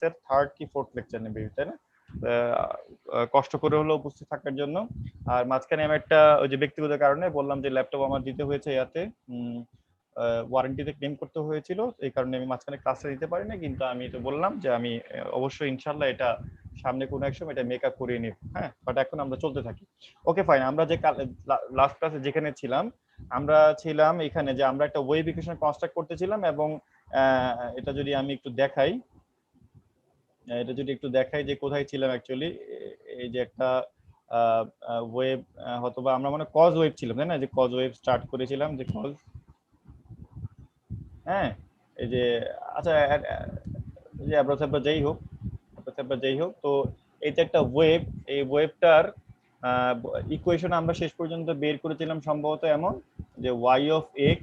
ক্লাসের 3rd কি 4th lecture নেবে, তাই না? কষ্ট করে হলো উপস্থিত থাকার জন্য। আর মাঝখানে আমি একটা ওই যে ব্যক্তিগত কারণে বললাম যে ল্যাপটপ আমার দিতে হয়েছে ইয়াতে ওয়ারেন্টিতে ক্লেম করতে হয়েছিল, এই কারণে আমি মাঝখানে ক্লাসে দিতে পারি না। কিন্তু আমি তো বললাম যে আমি অবশ্যই ইনশাল্লাহ এটা সামনে কোনো এক সময় এটা মেকআপ করিয়ে নিব। হ্যাঁ, বাট এখন আমরা চলতে থাকি। ওকে ফাইন, আমরা যে লাস্ট ক্লাসে যেখানে ছিলাম, আমরা ছিলাম এখানে যে আমরা একটা ওয়েব ইকুয়েশন কনস্ট্রাক্ট করতেছিলাম, এবং এটা যদি আমি একটু দেখাই, যে কোথায় ছিলাম অ্যাকচুয়ালি। এই যে একটা ওয়েব, অথবা আমরা মানে কজ ওয়েব ছিলাম, তাই না? যে কজ ওয়েব স্টার্ট করেছিলাম, যে কজ, হ্যাঁ, এই যে, আচ্ছা, যে যাই হোক, তো এই যে একটা ওয়েব, এই ওয়েবটার ইকুয়েশন আমরা শেষ পর্যন্ত বের করেছিলাম সম্ভবত এমন যে y of x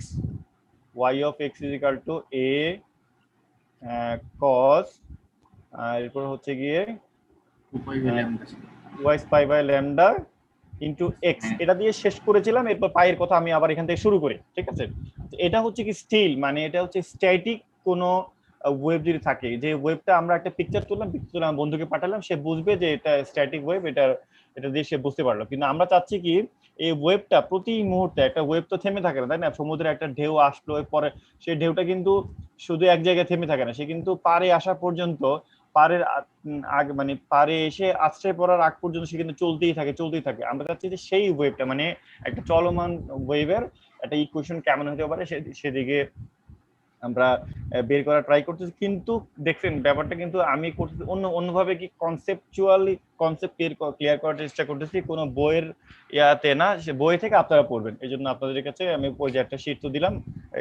is equal to a cos, এরপর হচ্ছে গিয়ে y pi by lambda into x, এটা দিয়ে শেষ করেছিলাম। এরপর পাইয়ের কথা আমি আবার এখান থেকে শুরু করি, ঠিক আছে? এটা হচ্ছে কি স্টিল, মানে এটা হচ্ছে স্ট্যাটিক কোনো ওয়েব যদি থাকে, যে ওয়েবটা আমরা একটা পিকচার তুললাম বন্ধুকে পাঠালাম, সে বুঝবে যে এটা স্ট্যাটিক ওয়েব, এটা দিয়ে সে বুঝতে পারলো। কিন্তু আমরা চাচ্ছি কি এই ওয়েবটা প্রতি মুহূর্তে, একটা ওয়েব তো থেমে থাকে না, তাই না? সমুদ্রে একটা ঢেউ আসলো, পরে সেই ঢেউটা কিন্তু শুধু এক জায়গায় থেমে থাকে না, সে কিন্তু পাড়ে আসা পর্যন্ত, পাড়ের আগে মানে পাড়ে এসে আশ্রয় পড়ার আগ পর্যন্ত সে কিন্তু চলতেই থাকে। আমরা চাচ্ছি যে সেই ওয়েবটা, মানে একটা চলমান ওয়েভের একটা ইকুয়েশন কেমন হতে পারে সেদিকে আমরা বের করার ট্রাই করতেছি। কিন্তু দেখছেন ব্যাপারটা কিন্তু আমি করতেছি অন্যভাবে, কি কনসেপ্ট ক্লিয়ার করার চেষ্টা করতেছি, কোনো বইয়ের ইয়াতে না, সে বই থেকে আপনারা পড়বেন। এই জন্য আপনাদের কাছে আমি ওই যে একটা শীট তো দিলাম,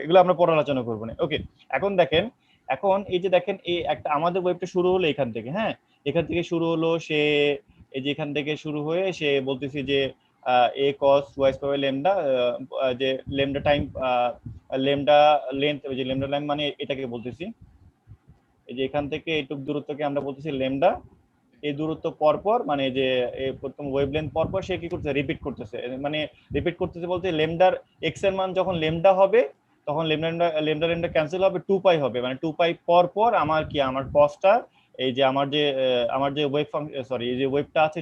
এগুলো আমরা পড়া আলোচনা করবো না। ওকে, এখন দেখেন, এই যে দেখেন, এই একটা আমাদের ওয়েবটা শুরু হলো এখান থেকে, হ্যাঁ, এখান থেকে শুরু হলো, সে এই যে এখান থেকে শুরু হয়ে সে বলতেছি যে a cos y square lambda, যে ল্যামডা টাইম ল্যামডা লেন্থ, ওই যে ল্যামডা লাইন মানে এটাকে বলতেছি, এই যে এখান থেকে এইটুক দূরত্বকে আমরা বলতেছি ল্যামডা। এই দূরত্ব পরপর, মানে যে প্রথম ওয়েভলেন্থ পরপর সে কি করতেছে, রিপিট করতেছে বলতে ল্যামডার এক্স এর মান যখন ল্যামডা হবে, তখন ল্যামডা ক্যান্সেল হবে, 2 পাই হবে, মানে 2 পাই পর আমার কসটা, এই যে আমার যে ওয়েভ সরি, এই যে ওয়েভটা আছে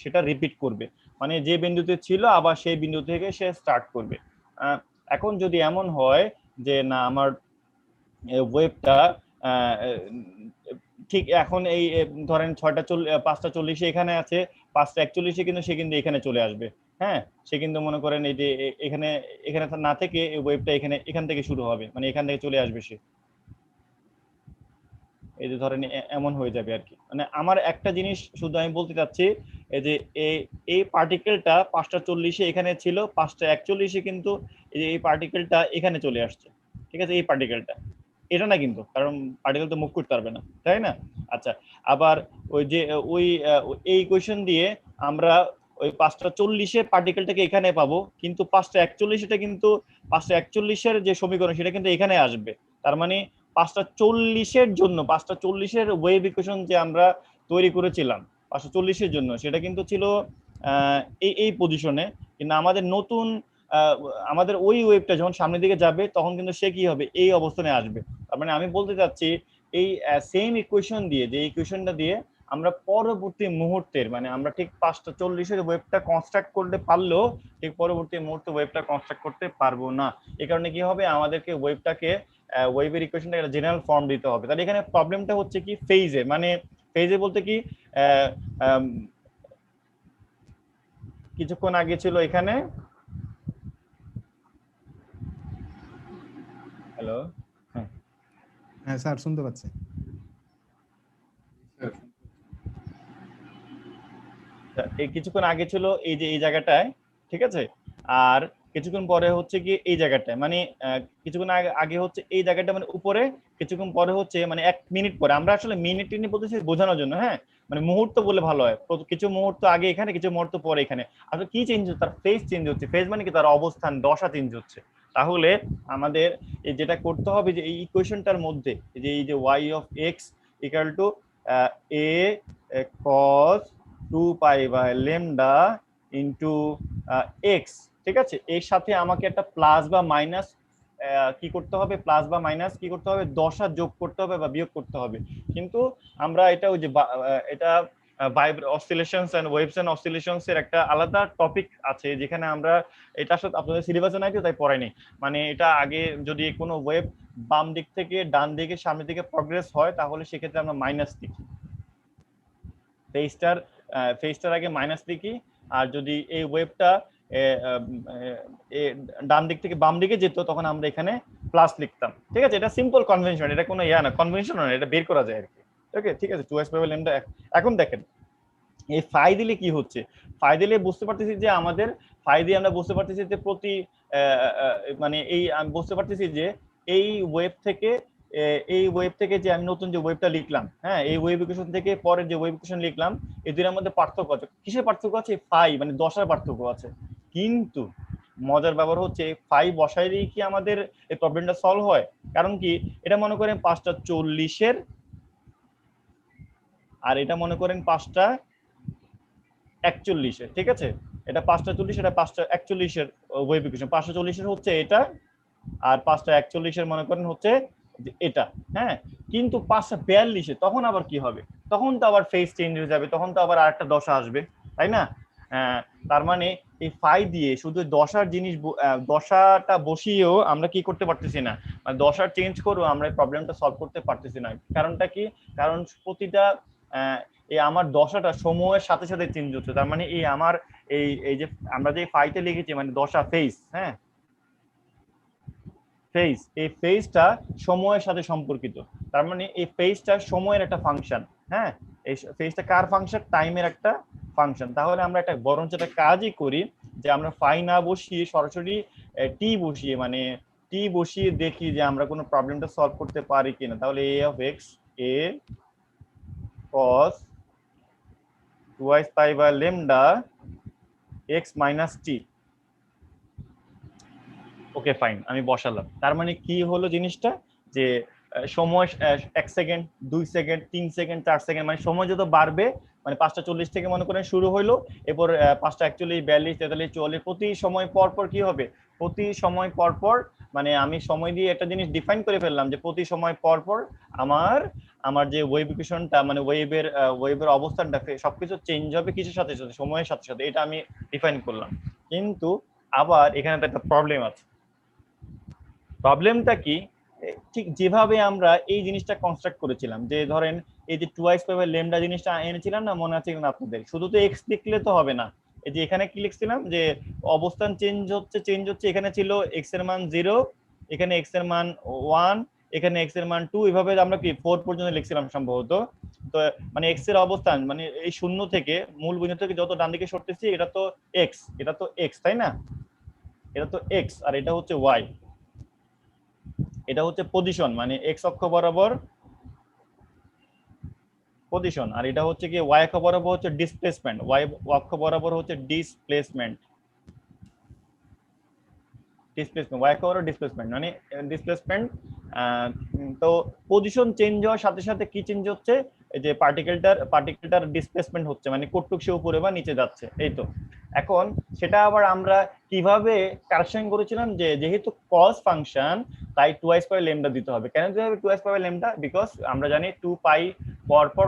সেটা রিপিট করবে, মানে যে বিন্দুতে ছিল আবার সেই বিন্দু থেকে সে স্টার্ট করবে। এখন যদি এমন হয় যে না, আমার ওয়েবটা ঠিক এখন এই ধরেন 5:40 এখানে আছে, 5:41 কিন্তু সে কিন্তু এখানে চলে আসবে। হ্যাঁ, সে কিন্তু মনে করেন এই যে এখানে এখানে না থেকে এই ওয়েবটা এখান থেকে শুরু হবে, মানে এখান থেকে চলে আসবে সে। এই যে ধরেন এমন হয়ে যাবে আর কি। মানে আমার একটা জিনিস শুধু আমি বলতে চাচ্ছি, এই যে এই পার্টিকেলটা 5:40 এখানে ছিল, 5:41 কিন্তু এই পার্টিকেলটা এখানে চলে আসছে, ঠিক আছে? এই পার্টিকেলটা, এটা না কিন্তু, কারণ পার্টিকেল তো মুভ করতে পারবে না, তাই না? আচ্ছা, আবার ওই যে এই ইকুয়েশন দিয়ে আমরা ওই 5:40 পার্টিকেলটাকে এখানে পাবো, কিন্তু 5:41 কিন্তু 5:41 যে সমীকরণ সেটা কিন্তু এখানে আসবে। তার মানে 5:40 ওয়েভ ইকুয়েশন যে আমরা তৈরি করেছিলাম 5:40 জন্য, সেটা কিন্তু ছিল এই পজিশনে। কিন্তু আমাদের নতুন আমাদের ওই ওয়েভটা যখন সামনের দিকে যাবে, তখন কিন্তু সে কি হবে, এই অবস্থানে আসবে। তার মানে আমি বলতে চাচ্ছি, এই সেম ইকুয়েশন দিয়ে, যে ইকুয়েশনটা দিয়ে আমরা পরবর্তী মুহূর্তের, মানে আমরা ঠিক 5:40 ওয়েভটা কনস্ট্রাক্ট করতে পারলেও ঠিক পরবর্তী মুহূর্তে ওয়েভটা কনস্ট্রাক্ট করতে পারবো না। এই কারণে কি হবে, আমাদেরকে ওয়েভের ইকুয়েশনটা একটা জেনারেল ফর্ম দিতে হবে। তাহলে এখানে প্রবলেমটা হচ্ছে কি ফেজে, মানে ফেজে বলতে কি, কিছুক্ষণ আগে ছিল এখানে, হ্যালো, হ্যাঁ স্যার শুনতে পাচ্ছি। এই কিছুক্ষণ আগে ছিল এই যে এই জায়গাটায়, ঠিক আছে? আর কিছুক্ষণ পরে হচ্ছে কি এই জায়গাটায়, মানে কিছুক্ষণ আগে হচ্ছে এই জায়গাটা মানে উপরে, কিছুক্ষণ পরে হচ্ছে মানে 1 মিনিট পরে। আমরা আসলে মিনিট টিনিট বলতেছি বোঝানোর জন্য, হ্যাঁ, মানে মুহূর্ত বলে ভালো হয়। কিছু মুহূর্ত আগে এখানে, কিছু মুহূর্ত পরে এখানে। আসলে কি চেঞ্জ হচ্ছে, তার ফেজ চেঞ্জ হচ্ছে। ফেজ মানে কি, তার অবস্থান দশা চেঞ্জ হচ্ছে। তাহলে আমাদের যেটা করতে হবে, যে এই ইকুয়েশনটার মধ্যে এই যে y(x) = a cos 2π/λ into x, ঠিক আছে? এর সাথে আমাকে একটা প্লাস বা মাইনাস কি করতে হবে, প্লাস বা মাইনাস কি করতে হবে, দশা যোগ করতে হবে বা বিয়োগ করতে হবে। কিন্তু আমরা এটা ওই যে এটা oscillations and waves and oscillations এর একটা আলাদা টপিক আছে, যেখানে আমরা এটা আসলে আপনাদের সিলেবাসে নাই তো তাই পড়াইনি। মানে এটা আগে যদি কোনো ওয়েভ বাম দিক থেকে ডান দিকে সামনের দিকে প্রগ্রেস হয়, তাহলে সেক্ষেত্রে আমরা মাইনাস লিখি, ফেজটার আগে মাইনাস লিখি। আর যদি এই ওয়েভটা ডান দিক থেকে বাম দিকে যেত, তখন আমরা এখানে প্লাস লিখতাম। ঠিক আছে, এটা সিম্পল কনভেনশন, এটা কোনো ইয়া না, কনভেনশন না, এটা বের করা যায় আর কি। ওকে, ঠিক আছে, 2s পাই ল্যামডা। এখন দেখেন এই ফাই দিলে কি হচ্ছে, ফাই দিলে বুঝতে পারতেছি যে আমাদের ফাই দিয়ে আমরা বুঝতে পারতেছি যে প্রতি মানে এই আমি বুঝতে পারতেছি যে এই ওয়েভ থেকে যে আমি নতুন যে ওয়েভটা লিখলাম, হ্যাঁ, এই ওয়েভ ইকুয়েশন থেকে পরের যে ওয়েভ ইকুয়েশন লিখলাম, এই দুইটার মধ্যে পার্থক্য আছে। কিসের পার্থক্য আছে? ফাই মানে দশার পার্থক্য আছে। কিন্তু মজার ব্যাপার হচ্ছে ফাই বসাইলেই কি আমাদের এই প্রবলেমটা সলভ হয়? কারণ কি, এটা মনে করেন 5:40 আর এটা মনে করেন 5:41, ঠিক আছে, এটা 5:40, এটা 5:41 ওয়েভ ইকুয়েশন। 5:40 হচ্ছে এটা, আর 5:41 মনে করেন হচ্ছে এটা, হ্যাঁ। কিন্তু 5:42 তখন আবার কি হবে? তখন তো আবার ফেজ চেঞ্জ হয়ে যাবে, তখন তো আবার আরেকটা দশা আসবে, তাই না? তার মানে এই ফাই দিয়ে শুধু দশার জিনিস দশাটা বসিয়েও আমরা কি করতে পারতেছি না, মানে দশার চেঞ্জ করেও আমরা এই প্রবলেমটা সলভ করতে পারতেছি না। কারণটা কি? কারণ প্রতিটা এই আমার দশাটা সময়ের সাথে সাথে চেঞ্জ হচ্ছে। তার মানে এই আমার এই যে আমরা যে ফাইতে লিখেছি মানে দশা ফেজ, হ্যাঁ, ফেজ, এই ফেজটা সময়ের সাথে সম্পর্কিত। তার মানে এই ফেজটা সময়ের একটা ফাংশন, হ্যাঁ, এই ফেজটা কার ফাংশন? টাইমের একটা ফাংশন। তাহলে আমরা একটা বরঞ্চ একটা কাজই করি, যে আমরা ফাই না বসিয়ে সরাসরি টি বসিয়ে, মানে টি বসিয়ে দেখি যে আমরা কোনো প্রবলেমটা সলভ করতে পারি কিনা। তাহলে A of x A cos twice pi by lambda x minus t। Okay fine, আমি বসালাম। তার মানে কি হলো জিনিসটা, যে সময় 1 সেকেন্ড 2 সেকেন্ড 3 সেকেন্ড 4 সেকেন্ড, মানে সময় যত বাড়বে, মানে 5:40 থেকে মনে করেন শুরু হইলো, এরপর 5:41 42 43 44, প্রতি সময় পর পর কি হবে, প্রতি সময় পর পর, মানে আমি সময় দিয়ে একটা জিনিস ডিফাইন করে ফেললাম যে প্রতি সময় পর পর আমার আমার যে ওয়েভ ইকুয়েশনটা, মানে ওয়েভের অবস্থানটা সবকিছু চেঞ্জ হবে কিসের সাথে সাথে, সময়ের সাথে সাথে, এটা আমি ডিফাইন করলাম। কিন্তু আবার এখানে তো একটা প্রবলেম আছে। প্রবলেমটা কি? ঠিক যেভাবে আমরা এই জিনিসটা কনস্ট্রাক্ট করেছিলাম, যে ধরেন এই যে টুয়াইস পাই বাই ল্যামডা জিনিসটা এনেছিলাম না, মনে আছে কিনা আপনাদের? শুধু তো এক্স লিখলে তো হবে না, এই যে এখানে কি লিখছিলাম, যে অবস্থান চেঞ্জ হচ্ছে, এখানে ছিল এক্স এর মান 0, এখানে এক্স এর মান 1, এখানে এক্স এর মান 2, এভাবে আমরা কি 4 পর্যন্ত লিখছিলাম সম্ভবত। তো মানে এক্স এর অবস্থান মানে এই শূন্য থেকে মূল বিন্দু থেকে যত ডান দিকে সরতেছি, এটা তো এক্স, তাই না? এটা তো এক্স, আর এটা হচ্ছে ওয়াই, এটা হচ্ছে পজিশন, মানে এক্স অক্ষ বরাবর পজিশন, আর এটা হচ্ছে কি ওয়াই অক্ষ বরাবর হচ্ছে ডিসপ্লেসমেন্ট, ওয়াই অক্ষ বরাবর হচ্ছে ডিসপ্লেসমেন্ট ওয়াই অক্ষ বরাবর ডিসপ্লেসমেন্ট মানে ডিসপ্লেসমেন্ট। তো পজিশন চেঞ্জ হওয়ার সাথে সাথে কি চেঞ্জ হচ্ছে, এই যে পার্টিকেলটার ডিসপ্লেসমেন্ট হচ্ছে, মানে কতটুকু সে উপরে বা নিচে যাচ্ছে, এই তো। এখন সেটা আবার আমরা কিভাবে কারেকশন করেছিলাম, যে যেহেতু কস ফাংশন, তাই 2s পাই ল্যামডা দিতে হবে। কেন দিতে হবে 2s পাই ল্যামডা? বিকজ আমরা জানি 2 পাই পর পর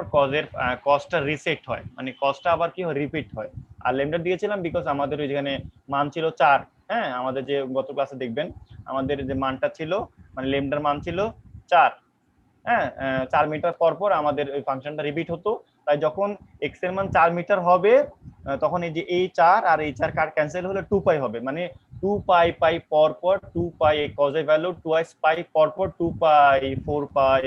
কসটা রিসেট হয়, মানে কসটা আবার কি হয়, রিপিট হয়। আর ল্যামডা দিয়েছিলাম বিকজ আমাদের ওইখানে মান ছিল 4, হ্যাঁ, আমাদের যে গত ক্লাসে দেখবেন আমাদের যে মানটা ছিল, মানে ল্যামডার মান ছিল 4, হ্যাঁ, 4 মিটার পর পর আমাদের ওই ফাংশনটা রিপিট হতো। তাই যখন এক্স এর মান 4 মিটার হবে, তখন এই যে এই 4 আর এই 4 কার ক্যান্সেল হলে 2 পাই হবে, মানে 2 পাই পাই পর পর 2 পাই কজ এর ভ্যালু টুয়াইস পাই পর পর 2 পাই 4 পাই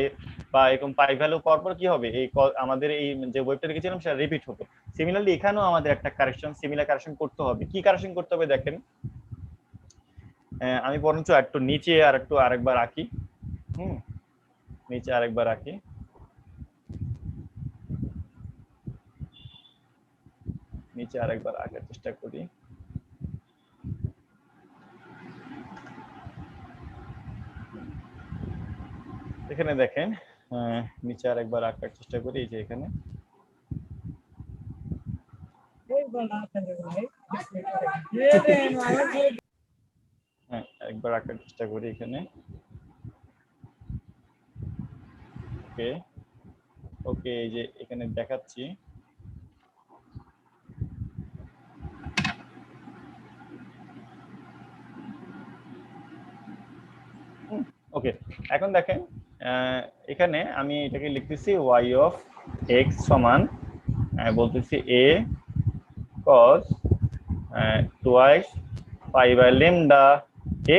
বা এরকম পাই ভ্যালু পর পর কি হবে, এই আমাদের এই যে ওয়েবটা লিখেছিলাম সেটা রিপিট হতো। সিমিলারলি এখানেও আমাদের একটা সিমিলার কারেকশন করতে হবে। কি কারেকশন করতে হবে দেখেন, আমি বরঞ্চ একটু নিচে আর একটু আরেকবার আঁকি, নিচে আরেকবার আঁকি। নিচে আরেকবার আঁকার চেষ্টা করি। এখানে দেখেন, নিচে আরেকবার আঁকার চেষ্টা করি, এই যে এখানে হ্যাঁ, একবার আঁকার চেষ্টা করি এখানে। ওকে ওকে, এই যে এখানে দেখাচ্ছি। ওকে, এখন দেখেন এখানে আমি এটাকে লিখতেছি y অফ x সমান বলতেছি a cos twice pi by lambda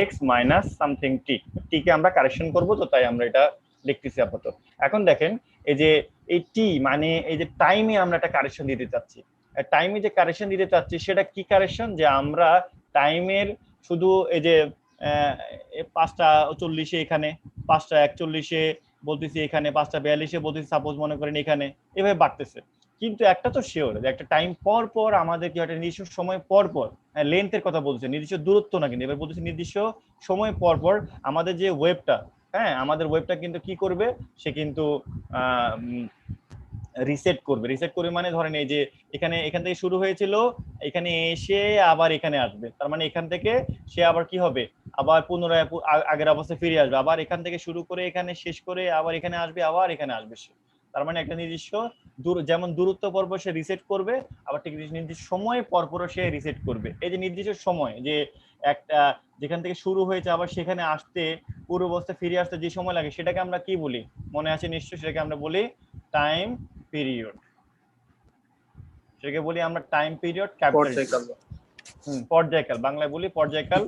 x minus something T কে আমরা কারেকশন করব, তো তাই আমরা এটা লিখতেছি আপাতত। এখন দেখেন এই যে এই টি মানে এই যে টাইমে আমরা একটা কারেকশন দিতে চাচ্ছি। টাইমে যে কারেকশন দিতে চাচ্ছি সেটা কি কারেকশন, যে আমরা টাইমের শুধু এই যে 5:40 এখানে, 5:41 বলতেছি এখানে, 5:42 বলতেছি সাপোজ মনে করেন এখানে, এভাবে বাড়তেছে। কিন্তু একটা তো শিওর যে একটা টাইম পর পর আমাদের কি একটা নির্দিষ্ট সময় পর পর, লেন্থের কথা বলছে, নির্দিষ্ট দূরত্ব না, কিন্তু এবার বলতেছি নির্দিষ্ট সময় পর পর আমাদের যে ওয়েবটা, হ্যাঁ আমাদের ওয়েবটা কিন্তু কি করবে, সে কিন্তু রিসেট করবে। রিসেট করবে মানে ধরেন এই যে এখান থেকে শুরু হয়েছিল, এখানে এসে আবার এখানে আসবে, তার মানে এখান থেকে সে আবার কি হবে, আবার পুনরায় আগের অবস্থায় ফিরে আসবে, আবার এখান থেকে শুরু করে এখানে শেষ করে আবার এখানে আসবে, আবার এখানে আসবে সে। তার মানে একটা নির্দিষ্ট যেমন দূরত্ব পরপর সে রিসেট করবে, আবার ঠিক নির্দিষ্ট সময় পরপর সে রিসেট করবে। এই যে নির্দিষ্ট সময়, যে একটা যেখান থেকে শুরু হয়েছে আবার সেখানে আসতে, পূর্ব অবস্থায় ফিরে আসতে যে সময় লাগে, সেটাকে আমরা কি বলি, মনে আছে নিশ্চয়ই, সেটাকে আমরা বলি টাইম পিরিয়ড। সেটাকে বলি আমরা টাইম পিরিয়ড, ক্যাপিটাল পর্যায়কাল, বাংলায় বলি পর্যায়কাল।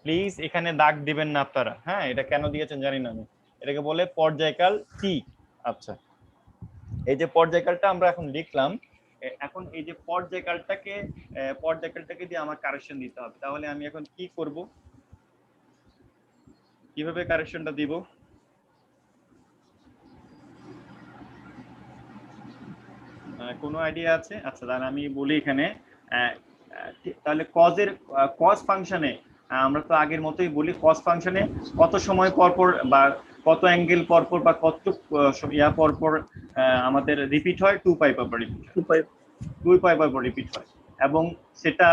প্লিজ এখানে দাগ দিবেন না আপনারা, হ্যাঁ এটা কেন দিয়েছেন জানি না আমি, এটাকে বলে পর্যায়কাল টি। আচ্ছা, এই যে পর্যায়কালটা আমরা এখন লিখলাম, এখন এই যে পর্যায়কালটাকে দিয়ে আমার কারেকশন দিতে হবে। তাহলে আমি এখন কি করব, কিভাবে কারেকশনটা দিব, কোনো আইডিয়া আছে? আচ্ছা তাহলে আমি বলি এখানে, তাহলে কজ ফাংশনে আমরা তো আগের মতোই বলি, কজ ফাংশনে কত সময় পর পর বা কত অ্যাঙ্গেল পর পর বা কত ইয়া পর পর আমাদের রিপিট হয়, 2π পর পর রিপিট হয়, 2π পর পর রিপিট হয়। এবং সেটা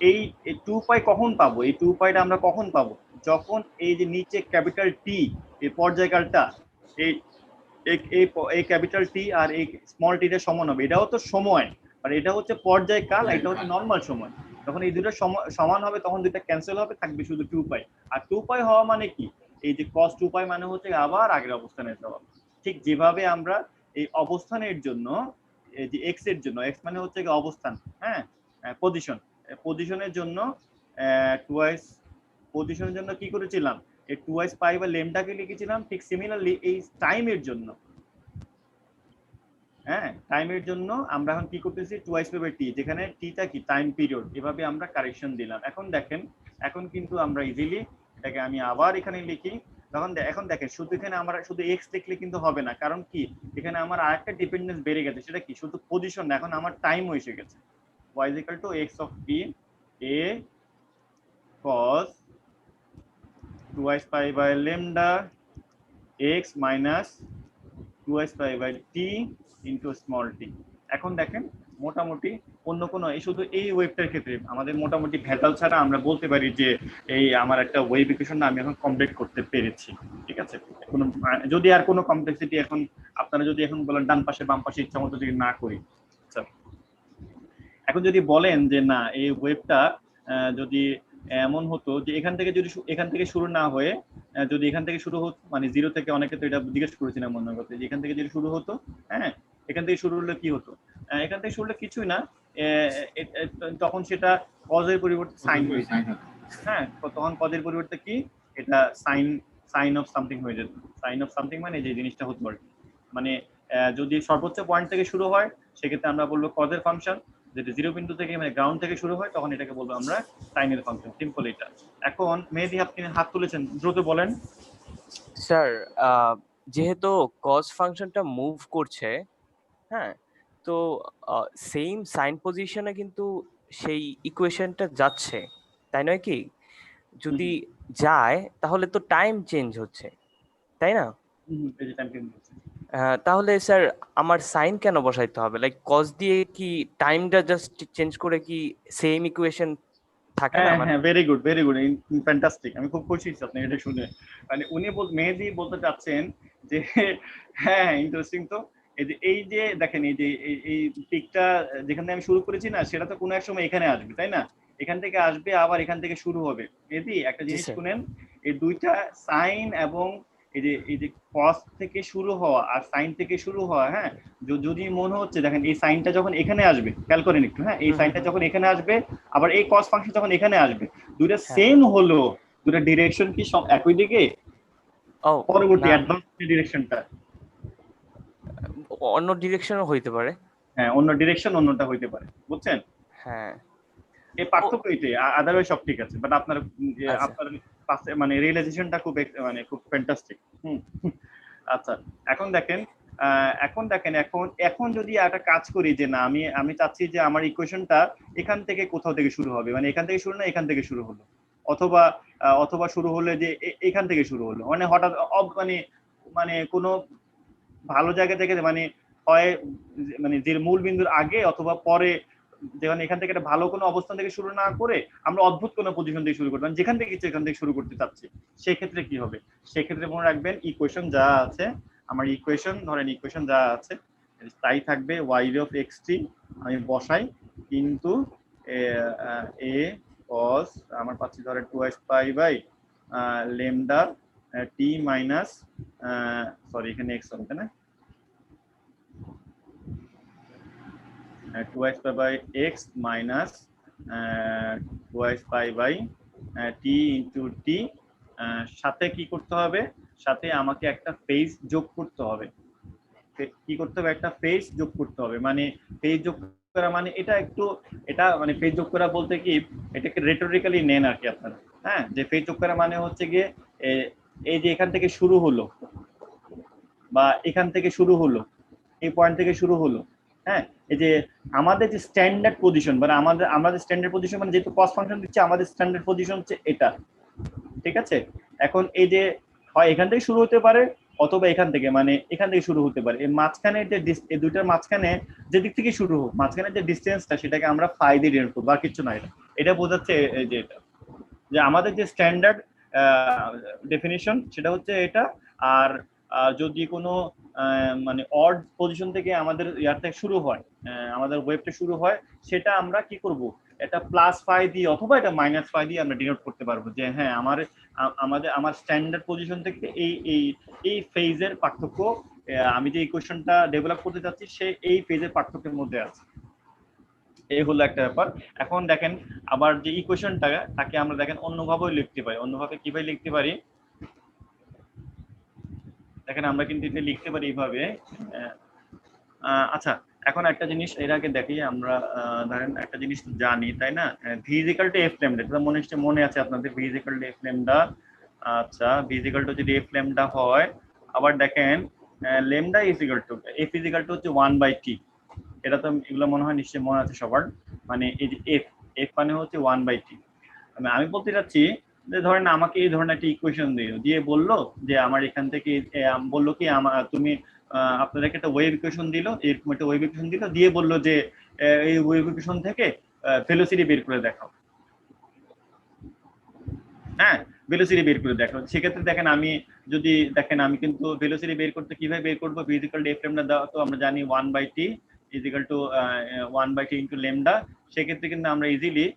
এই 2π কখন পাবো, এই 2πটা আমরা কখন পাবো, যখন এই যে নিচে ক্যাপিটাল টি, এই পর্যায়কালটা এই এই ক্যাপিটাল টি আর এই স্মল টিটা সমান হবে, এটাও তো সময়, আর এটা হচ্ছে পর্যায়কাল, এটা হচ্ছে নর্মাল সময়। যখন এই দুটো সমান হবে তখন দুটো ক্যান্সেল হবে, থাকবে শুধু 2π। আর 2π হওয়া মানে কি, এই যে cos 2π মানে হচ্ছে আবার আগের অবস্থানে যাওয়া। ঠিক যেভাবে আমরা এই অবস্থানের জন্য, এই যে x এর জন্য, x মানে হচ্ছে অবস্থান, হ্যাঁ পজিশনের জন্য টুয়াইস, পজিশনের জন্য কি করেছিলাম, এই টুয়াইস পাই বা লেমডাকে লিখেছিলাম, ঠিক সিমিলারলি এই টাইমের জন্য, হ্যাঁ টাইমের জন্য আমরা এখন কি করতেছি, টুয়াইস পাই বাই টি, যেখানে টিটা কি টাইম পিরিয়ড, এভাবে আমরা কারেকশন দিলাম। এখন দেখেন, এখন কিন্তু আমরা ইজিলি এটাকে আমি আবার এখানে লিখি। এখন দেখেন শুধু এখানে আমরা শুধু এক্স লিখলে কিন্তু হবে না, কারণ কি এখানে আমার আরেকটা ডিপেন্ডেন্স বেড়ে গেছে, সেটা কি, শুধু পজিশন না, এখন আমার টাইম এসে গেছে। y is equal to x of t a cos twice pi by lambda x minus twice pi by t into small t। এখন দেখেন মোটামুটি অন্য কোনো, এই শুধু এই ওয়েবটার ক্ষেত্রে আমাদের মোটামুটি ভেজাল ছাড়া আমরা বলতে পারি যে এই আমার একটা ওয়েব ইকুয়েশনটা আমি এখন কমপ্লিট করতে পেরেছি। ঠিক আছে, কোনো যদি আর কোনো কমপ্লেক্সিটি এখন আপনারা যদি এখন বলেন ডান পাশে বাম পাশে ইচ্ছা মতো যদি না করি, আচ্ছা এখন যদি বলেন যে না এই ওয়েবটা যদি এমন হতো যে এখান থেকে শুরু না হয়ে, যদি এখান থেকে শুরু হতো, মানে জিরো থেকে, অনেকে তো এটা জিজ্ঞেস করেছিলাম মনে করতে, যে এখান থেকে যদি শুরু হতো, হ্যাঁ এখান থেকে শুরু হলে কি হতো, এখান থেকে শুরু হলে কিছুই না, তখন সেটা কজের পরিবর্তে সাইন হয়ে যেত, হ্যাঁ তখন কজের পরিবর্তে কি এটা সাইন অফ সামথিং হয়ে যেত। সাইন অফ সামথিং মানে যে জিনিসটা হতো আর কি, মানে যদি সর্বোচ্চ পয়েন্ট থেকে শুরু হয় সেক্ষেত্রে আমরা বলবো কজের ফাংশন, যদি জিরো বিন্দু থেকে মানে গ্রাউন্ড থেকে শুরু হয় তখন এটাকে বলবো আমরা সাইনের ফাংশন। সিম্পল এটা। এখন মেহেদী আপনি হাত তুলেছেন, দ্রুত বলেন। স্যার যেহেতু কজ ফাংশনটা মুভ করছে, হ্যাঁ তো সেম সাইন পজিশনে কিন্তু সেই ইকুয়েশনটা যাচ্ছে, তাই নয় কি? যদি যায় তাহলে তো টাইম চেঞ্জ হচ্ছে, তাই না? তাহলে স্যার আমার সাইন কেন বসাইতে হবে? লাইক কজ দিয়ে কি টাইমটা জাস্ট চেঞ্জ করে কি সেম ইকুয়েশন থাকে না হ্যাঁ মানে হ্যাঁ, very good very good, fantastic. আমি খুব খুশি হচ্ছি আপনি এটা শুনে। মানে উনি মেহেদী বলতে চাচ্ছেন যে হ্যাঁ ইন্টারেস্টিং তো। এই যে দেখেন, এই যে এই পিকটা যেখান থেকে আমি শুরু করেছি না, সেটা তো কোনো এক সময় এখানে আসবে, তাই না? এখান থেকে আসবে, আবার এখান থেকে শুরু হবে। মেহেদী একটা জি জিনিস স্যার। শুনেন, এই দুইটা সাইন এবং এই যে কস থেকে শুরু হওয়া আর সাইন থেকে শুরু হওয়া, হ্যাঁ, যদি মনে হচ্ছে দেখেন এই সাইনটা যখন এখানে আসবে, খেয়াল করেন একটু, হ্যাঁ, এই সাইনটা যখন এখানে আসবে, আবার এই কস ফাংশন যখন এখানে আসবে, দুইটা হ্যাঁ। সেম হলো, দুইটা ডিরেকশন কি সব একই দিকে? ও পরবর্তী না, অ্যাডভান্স ডিরেকশনটা, অন্য ডিরেকশনও হইতে পারে। হ্যাঁ, অন্য ডিরেকশন অন্যটা হইতে পারে, বুঝছেন? হ্যাঁ। এই ও পার্থক্য এটাই, আদারওয়াইজ সব ঠিক আছে, বাট আপনার আচ্ছা। আপনার পাশে মানে রিয়েলাইজেশনটা খুব মানে খুব ফ্যান্টাস্টিক। আচ্ছা, এখন দেখেন, এখন যদি একটা কাজ করি যে না, আমি চাচ্ছি যে আমার ইকুয়েশনটা এখান থেকে কোথাও থেকে শুরু হবে, মানে এখান থেকে শুরু না এখান থেকে শুরু হলো, অথবা অথবা শুরু হলে যে এখান থেকে শুরু হলো, মানে হঠাৎ মানে মানে কোনো ভালো জায়গা থেকে, মানে হয় মানে যে মূল বিন্দুর আগে অথবা পরে, যেখানে এখান থেকে একটা ভালো কোনো অবস্থান থেকে শুরু না করে আমরা অদ্ভুত কোনো পজিশন থেকে শুরু করতাম, যেখান থেকে ইচ্ছে এখান থেকে শুরু করতে চাচ্ছি, সেক্ষেত্রে কি হবে? সেক্ষেত্রে মনে রাখবেন ইকুয়েশন যা আছে, আমার ইকুয়েশন ধরেন ইকুয়েশন যা আছে তাই থাকবে, ওয়াই অফ এক্স টি আমি বসাই, কিন্তু এ কস আমার পাচ্ছি ধরেন 2x pi by lambda t minus, sorry এখানে এক্স হবে না, 2x pi by x minus 2x pi by t into t, সাথে কি করতে হবে? সাথে আমাকে একটা ফেজ যোগ করতে হবে। কি করতে হবে? একটা ফেজ যোগ করতে হবে। মানে ফেজ যোগ করা মানে এটা মানে ফেজ যোগ করা বলতে কি, এটাকে রেটোরিক্যালি নেন আর কি আপনারা, হ্যাঁ, যে ফেজ যোগ করা মানে হচ্ছে গিয়ে এই যে এখান থেকে শুরু হলো বা এখান থেকে শুরু হলো, এই পয়েন্ট থেকে শুরু হলো, হ্যাঁ, এই যে আমাদের যে স্ট্যান্ডার্ড পজিশন, মানে আমাদের স্ট্যান্ডার্ড পজিশন, মানে যেহেতু কস ফাংশন দিচ্ছে, আমাদের স্ট্যান্ডার্ড পজিশন হচ্ছে এটা, ঠিক আছে? এখন এই যে হয় এখান থেকে শুরু হতে পারে অথবা এখান থেকে, মানে এখান থেকে শুরু হতে পারে, এই মাঝখানে যে এই দুইটার মাঝখানে যে দিক থেকে শুরু হোক, মাঝখানে যে ডিস্টেন্সটা, সেটাকে আমরা ফাই দিয়ে ডিনোট করবো, আর কিছু না। এটা বোঝাচ্ছে যে এটা, যে আমাদের যে স্ট্যান্ডার্ড ডেফিনিশন সেটা হচ্ছে এটা। আর যদি কোনো মানে অড পজিশন থেকে আমাদের ইয়ারটা শুরু হয়, আমাদের ওয়েবটা শুরু হয়, সেটা আমরা কি করব? এটা প্লাস ফাই দিয়ে অথবা এটা মাইনাস ফাই দিয়ে আমরা ডিনোট করতে পারবো, যে হ্যাঁ আমার স্ট্যান্ডার্ড পজিশন থেকে এই ফেজের পার্থক্য, আমি যে ইকুয়েশনটা ডেভেলপ করতে চাচ্ছি সে এই ফেজের পার্থক্যের মধ্যে আছে। এই হলো একটা ব্যাপার। এখন দেখেন আবার যে ইকুয়েশনটা, তাকে আমরা দেখেন অন্যভাবেও লিখতে পারি। অন্যভাবে কিভাবে লিখতে পারি? দেখেন আমরা কিন্তু এটা লিখতে পারি এইভাবে। আচ্ছা, এখন একটা জিনিস এর আগে দেখি আমরা, ধরেন একটা জিনিস জানি, তাই না? V is equal to F lambda, এটা মনে আছে আপনাদের, V is equal to F lambda. আচ্ছা, ভি ইজ ইকুয়াল টু যদি এফ ল্যামডা হয়, আবার দেখেন lambda is equal to F is equal to হচ্ছে 1/t। এটা তো এগুলো মনে হয় নিশ্চয়ই মনে আছে সবার। মানে এই যে এফ মানে হচ্ছে 1/t। আমি বলতে চাচ্ছি যে ধরেন আমাকে এই ধরনের একটা ইকুয়েশন দিয়ে বললো যে আমার এখান থেকে বললো কি তুমি আপনাদেরকে একটা ওয়েভ ইকুয়েশন দিল, এরকম একটা ওয়েভ ইকুয়েশন দিল, দিয়ে বললো যে এই ওয়েভ ইকুয়েশন থেকে ভেলোসিটি বের করে দেখাও। হ্যাঁ, ভেলোসিটি বের করে দেখাও। সেক্ষেত্রে দেখেন আমি যদি দেখেন, আমি কিন্তু ভেলোসিটি বের করতে কিভাবে বের করবো? V is equal to F lambda দেওয়া, তো আমরা জানি 1/t is equal to 1/t into lambda. সেক্ষেত্রে কিন্তু আমরা easily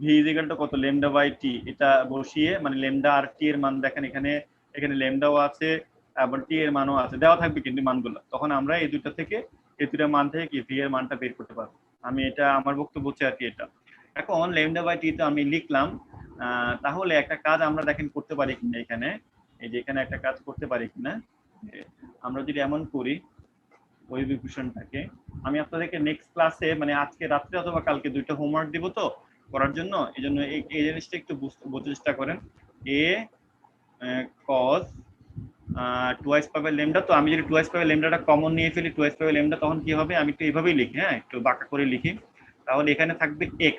V is equal to কত, ল্যামডা বাই টি, এটা বসিয়ে, মানে ল্যামডা আর টি এর মান দেখেন এখানে ল্যামডাও আছে, আবার টি এর মানও আছে, দেওয়া থাকবে কিন্তু মানগুলো। তখন আমরা এই দুটো থেকে, এই দুটো মান থেকে কি ভি এর মানটা বের করতে পারবো। আমি এটা আমার বক্তব্য হচ্ছে আর কি এটা। এখন ল্যামডা বাই টি তো আমি লিখলাম। তাহলে একটা কাজ আমরা দেখেন করতে পারি কিনা এখানে, এই যে এখানে একটা কাজ করতে পারি কিনা, আমরা যদি এমন করি ওয়েভ ইকুয়েশনটাকে, আমি আপনাদেরকে নেক্সট ক্লাসে, মানে আজকে রাত্রে অথবা কালকে দুইটা হোমওয়ার্ক দিব তো করার জন্য, এই জন্য এই জিনিসটা একটু বুঝতে চেষ্টা করেন। এ কস 2x পাবে ল্যামডা, তো আমি যদি 2x পাবে ল্যামডাটা কমন নিয়ে ফেলি, 2x পাবে ল্যামডা, তখন কি হবে? আমি একটু এইভাবেই লিখি, হ্যাঁ, একটু বাঁকা করে লিখি। তাহলে এখানে থাকবে x,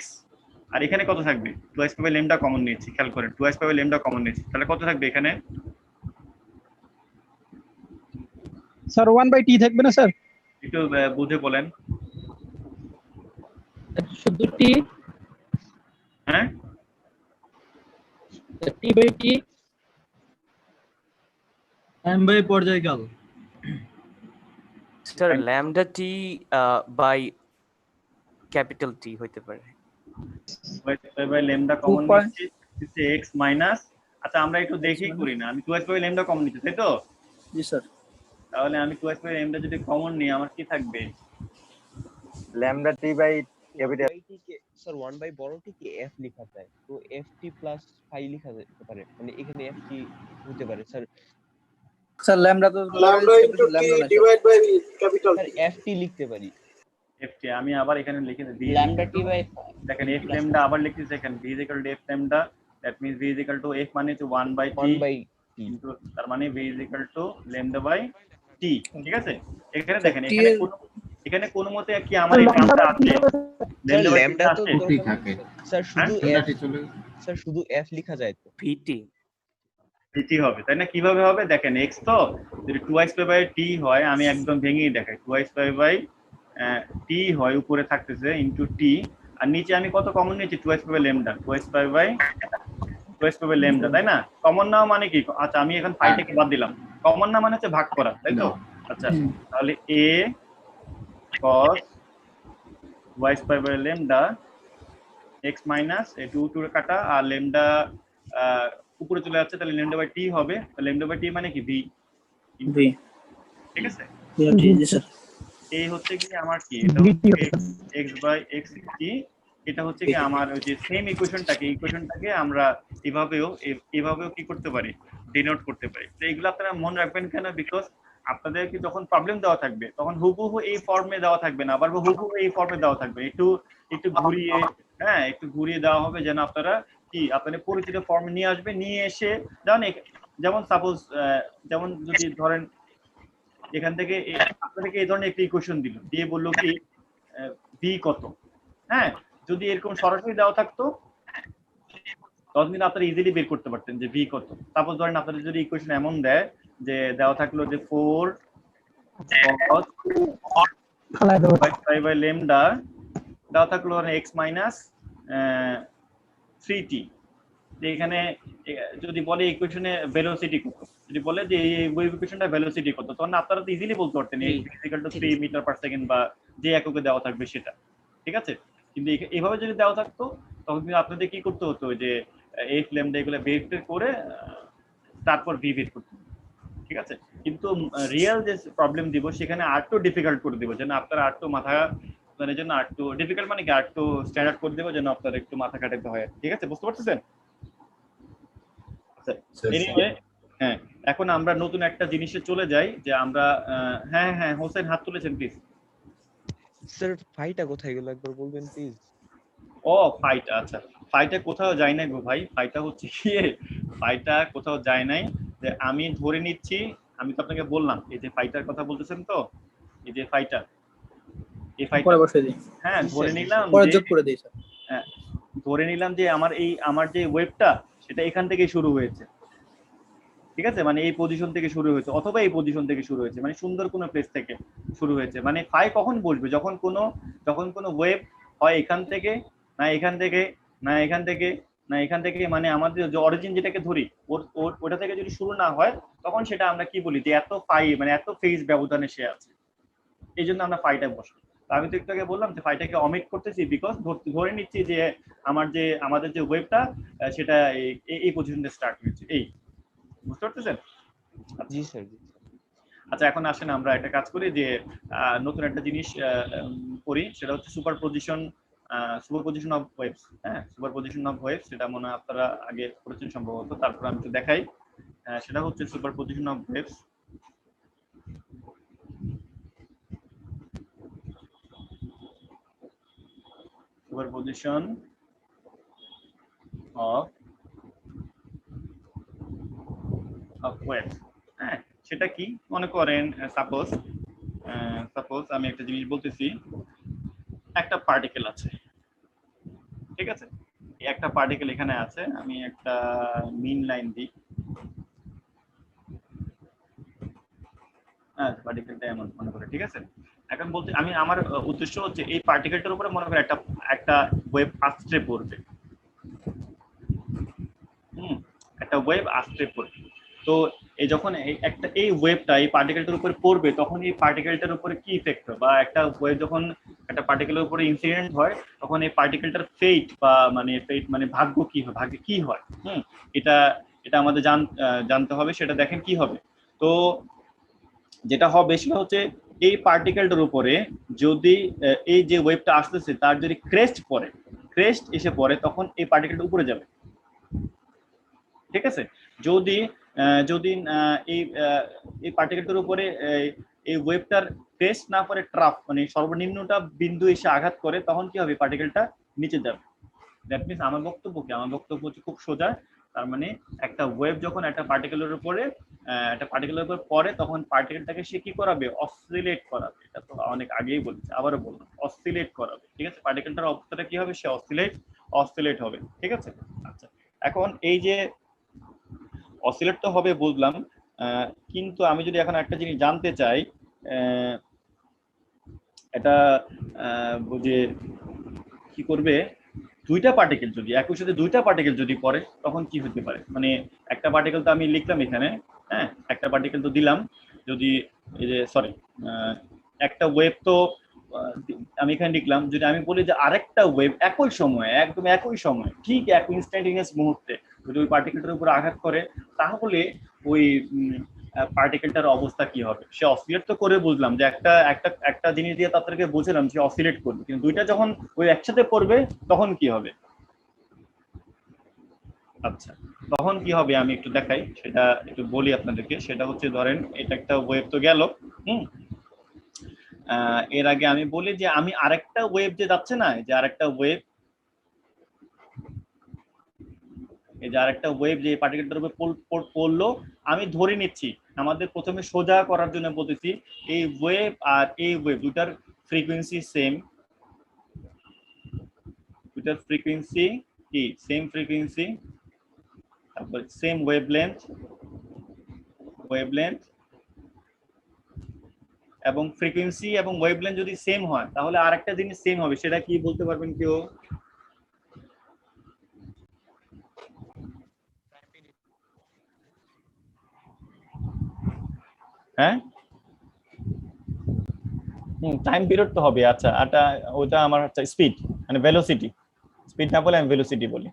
আর এখানে কত থাকবে? 2x পাবে ল্যামডা কমন নিয়েছি, খেয়াল করেন 2x পাবে ল্যামডা কমন নিয়েছি, তাহলে কত থাকবে এখানে? স্যার 1/t থাকবে না স্যার? একটু বুঝে বলেন। শুধু টি। হ্যাঁ T by T M by পর্যায়কাল। Sir lambda T by capital T হইতে পারে। বাই ল্যামডা কমন 2 নিচ্ছি হচ্ছে x মাইনাস, আচ্ছা আমরা একটু দেখেই করি না, আমি 2x বাই ল্যামডা কমন নিচ্ছি তাই তো, জি স্যার। তাহলে আমি 2x বাই ল্যামডা যদি কমন নিই আমার কি থাকবে? Lambda T by capital. Sir 1 বাই বড়টি কি f লেখা যায়, তো ft প্লাস ফাই লেখা যেতে পারে, মানে এখানে ft হতে পারে স্যার। স্যার ল্যামডা তো lambda into t divided by capital sir T. ft লিখতে পারি। ft আমি আবার এখানে লিখে দিই lambda t by দেখেন f ল্যামডা আবার লিখতেছি এখানে v is equal to f lambda, that means v is equal to f মানে হচ্ছে 1 বাই t 1 বাই কিন্তু তার মানে v is equal to lambda by t, ঠিক আছে। এখানে দেখেন এখানে কোন মতে কি আমার এই টার্মটা আছে ল্যামডা তো থাকে স্যার শুধু হ্যাঁ f, স্যার শুধু f লেখা যায় তো ভিটি dt হবে তাই না? কিভাবে হবে দেখেন, x তো যদি 2x বাই t হয়, আমি একদম ভেঙেই দেখাই, 2x বাই t হয় উপরে থাকতেছে ইনটু t, আর নিচে আমি কত কমন নিয়েছি 2x by lambda, 2x by lambda তাই না? কমন নাও মানে কি, আচ্ছা আমি এখন পাইটাকে বাদ দিলাম, কমন না মানে হচ্ছে ভাগ করা তাই তো। আচ্ছা তাহলে a cos y square by lambda x minus এই 2 2 কাটা আর ল্যামডা উপরে চলে যাচ্ছে, তাহলে ল্যামডা বাই t হবে, তাহলে ল্যামডা বাই t মানে কি v, জি ঠিক আছে। জি জি স্যার। এই হচ্ছে কি আমার কি, এটা হচ্ছে x বাই x t, এটা হচ্ছে কি আমার ওই যে সেম ইকুয়েশনটাকে আমরা এভাবেও কি করতে পারি, ডিনোট করতে পারি। তো এইগুলো আপনারা মনে রাখবেন কেন, বিকজ আপনাদের কি যখন প্রবলেম দেওয়া থাকবে তখন হুবহু এই ফর্মে দেওয়া থাকবে না, আবার হুবহু এই ফর্মে দেওয়া থাকবে, একটু ঘুরিয়ে, হ্যাঁ একটু ঘুরিয়ে দেওয়া হবে যেন আপনারা কি আপনাদের পরিচিত ফর্মে নিয়ে আসবে, নিয়ে এসে যেমন সাপোজ যেমন যদি ধরেন এখান থেকে আপনাদেরকে এই ধরনের একটা ইকুয়েশন দিল, দিয়ে বললো কি v কত, হ্যাঁ যদি এরকম সরাসরি দেওয়া থাকতো তখন কিন্তু আপনারা ইজিলি বের করতে পারতেন যে v কত। সাপোজ ধরেন আপনাদের যদি ইকুয়েশন এমন দেয় যে দেওয়া থাকলো যে 4 cos বাই ল্যামডা দেওয়া থাকলো x মাইনাস 3t, এখানে যদি বলে ইকুয়েশনে ভেলোসিটি কত, যদি বলে যে এই ইকুয়েশনটা ভেলোসিটি কত, তখন আপনারা তো ইজিলি বলতে পারতেন এই equal to 3 metre per second বা যে এককে দেওয়া থাকবে সেটা, ঠিক আছে। কিন্তু এইভাবে যদি দেওয়া থাকতো তখন কিন্তু আপনাদের কি করতে হতো যে f ল্যামডা এগুলো বের করে তারপর v বের করতে হতো, ঠিক আছে। কিন্তু রিয়েল যে প্রবলেম দিব সেখানে আরেকটু ডিফিকাল্ট করে দিব, যেন আপনারা আরেকটু মাথা মানে জন্য আরেকটু ডিফিকাল্ট মানে কি আরেকটু স্ট্যান্ডার্ড করে দেব যেন আপনারা একটু মাথা খাটাতে হয়, ঠিক আছে, বুঝতে পারতেছেন? এনিওয়ে হ্যাঁ, এখন আমরা নতুন একটা জিনিসে চলে যাই যে আমরা হ্যাঁ হ্যাঁ হোসেন হাত তুলেছেন প্লিজ। স্যার ফাইটা কোথায় গেল একবার বলবেন প্লিজ? ও ফাইটা, আচ্ছা ফাইটা কোথাও যায় নাই গো ভাই, ফাইটা হচ্ছে কি, ফাইটা কোথাও যায় নাই, যে আমি ধরে নিচ্ছি, আমি তো আপনাকে বললাম এই যে ফাইটার কথা বলতেছেন তো, এই যে ফাইটা এই ফাইটা পরে বসে দিই, হ্যাঁ ধরে নিলাম পরে যে যোগ করে দিই স্যার। হ্যাঁ ধরে নিলাম যে আমার যে ওয়েবটা সেটা এখান থেকে শুরু হয়েছে, ঠিক আছে, মানে এই পজিশন থেকে শুরু হয়েছে অথবা এই পজিশন থেকে শুরু হয়েছে, মানে সুন্দর কোনো প্লেস থেকে শুরু হয়েছে। মানে ফাই কখন বসবে, যখন কোনো ওয়েব হয় এখান থেকে না এখান থেকে না এখান থেকে না এখান থেকে, মানে আমাদের যে অরিজিন যেটাকে ধরি ওটা থেকে যদি শুরু না হয় তখন সেটা আমরা কি বলি যে এত ফাই মানে এত ফেজ ব্যবধানে সে আছে, এই জন্য আমরা ফাইটা বসি। আমি তো একটু আগে বললাম যে ফাইটাকে অমিট করতেছি বিকজ ধরে নিচ্ছি যে আমাদের যে ওয়েবটা সেটা এই পজিশনে স্টার্ট হয়েছে, এই বুঝতে পারতেছেন? জি স্যার। আচ্ছা এখন আসেন আমরা একটা কাজ করি যে নতুন একটা জিনিস করি, সেটা হচ্ছে সুপারপজিশন অফ ওয়েবস। হ্যাঁ সুপারপজিশন অফ ওয়েবস, সেটা মনে হয় আপনারা আগে করেছেন সম্ভবত, তারপর আমি একটু দেখাই। সেটা হচ্ছে সুপারপজিশন অফ ওয়েবস। সুপারপজিশন অফ ওয়েবস, হ্যাঁ সেটা কি মনে করেন, সাপোজ আমি একটা জিনিস বলতেছি, একটা পার্টিকেল আছে, ঠিক আছে, একটা পার্টিকেল এখানে আছে, আমি একটা মিন লাইন দিই, হ্যাঁ পার্টিকেলটা এমন মনে করে, ঠিক আছে। এখন বলতে আমার উদ্দেশ্য হচ্ছে এই পার্টিকেলটার উপরে মনে করে একটা ওয়েব আছড়ে পড়বে, একটা ওয়েভ আসতে পড়বে। তো এই যখন এই ওয়েভটা এই পার্টিকেলটার উপরে পড়বে তখন এই পার্টিকেলটার উপরে কি ইফেক্ট হয়, বা একটা ওয়েভ যখন একটা পার্টিকেলের উপরে ইনসিডেন্ট হয় তখন এই পার্টিকেলটার ফেট বা ফেট মানে ভাগ্য কি হয়, ভাগ্যে কি হয়, এটা এটা আমাদের জানতে হবে। সেটা দেখেন কি হবে। তো যেটা হবে সেটা হচ্ছে এই পার্টিকেলটার উপরে যদি এই যে ওয়েভটা আসতেছে তার যদি ক্রেস্ট এসে পড়ে তখন এই পার্টিকেলটা উপরে যাবে, ঠিক আছে। যদি যদি এই পার্টিকেলটার উপরে এই ওয়েভটার ক্রেস্ট না পড়ে ট্রাফ মানে সর্বনিম্নটা বিন্দু এসে আঘাত করে তখন কি হবে, পার্টিকেলটা নিচে যাবে। দ্যাট মিনস আমার বক্তব্য হচ্ছে খুব সোজা। তার মানে একটা ওয়েভ যখন একটা পার্টিকেলের উপরে পড়ে তখন পার্টিকেলটাকে সে কি করাবে, অসিলেট করাবে। এটা তো অনেক আগেই বলেছি, আবারও বললাম, অসিলেট করাবে, ঠিক আছে। পার্টিকেলটার অবস্থাটা কি হবে, সে অসিলেট হবে, ঠিক আছে। আচ্ছা, এখন এই যে অসিলেট তো হবে বুঝলাম, কিন্তু আমি যদি এখন একটা জিনিস জানতে চাই, এটা যে কি করবে, দুইটা পার্টিকেল যদি একই সাথে দুইটা পার্টিকেল যদি পড়ে তখন কি হতে পারে। মানে একটা পার্টিকেল তো আমি লিখলাম এখানে, হ্যাঁ, একটা পার্টিকেল তো দিলাম, যদি এই যে সরি একটা ওয়েভ তো আমি এখানে লিখলাম, যদি আমি বলি যে আরেকটা ওয়েভ একই সময়ে, একদম একই সময়, ঠিক এক ইনস্ট্যান্টেনিয়াস মুহূর্তে যদি ওই পার্টিকেলটার উপর আঘাত করে তাহলে ওই পার্টিকেলটার অবস্থা কি হবে। সে অসিলেট তো করে বুঝলাম যে একটা জিনিস দিয়ে তাদেরকে বুঝলাম যে অসিলেট করবে, কিন্তু দুইটা যখন ওই একসাথে পড়বে তখন কি হবে। আচ্ছা, তখন কি হবে আমি একটু দেখাই, সেটা একটু বলি আপনাদেরকে। সেটা হচ্ছে ধরেন এটা একটা ওয়েভ তো গেল, এর আগে আমি বলি যে আমি আরেকটা ওয়েভ যে যাচ্ছে না, এই যে আরেকটা ওয়েভ, এই যে আরেকটা ওয়েভ যে পার্টিকেলটার উপর পড়লো, আমি ধরে নিচ্ছি, আমাদের প্রথমে সোজা করার জন্য বলতেছি এই ওয়েভ আর এই ওয়েভ দুটার ফ্রিকোয়েন্সি সেম, দুটার ফ্রিকোয়েন্সি কি সেম ফ্রিকোয়েন্সি, তারপর সেম ওয়েভলেন্থ এবং ফ্রিকোয়েন্সি এবং ওয়েভলেন্থ যদি সেম হয় তাহলে আরেকটা জিনিস সেম হবে, সেটা কি বলতে পারবেন কেউ? হ্যাঁ, টাইম পিরিয়ড তো হবে। আচ্ছা, ওটা আমার হচ্ছে স্পিড, মানে ভেলোসিটি। স্পিড না বলে আমি ভেলোসিটি বলি।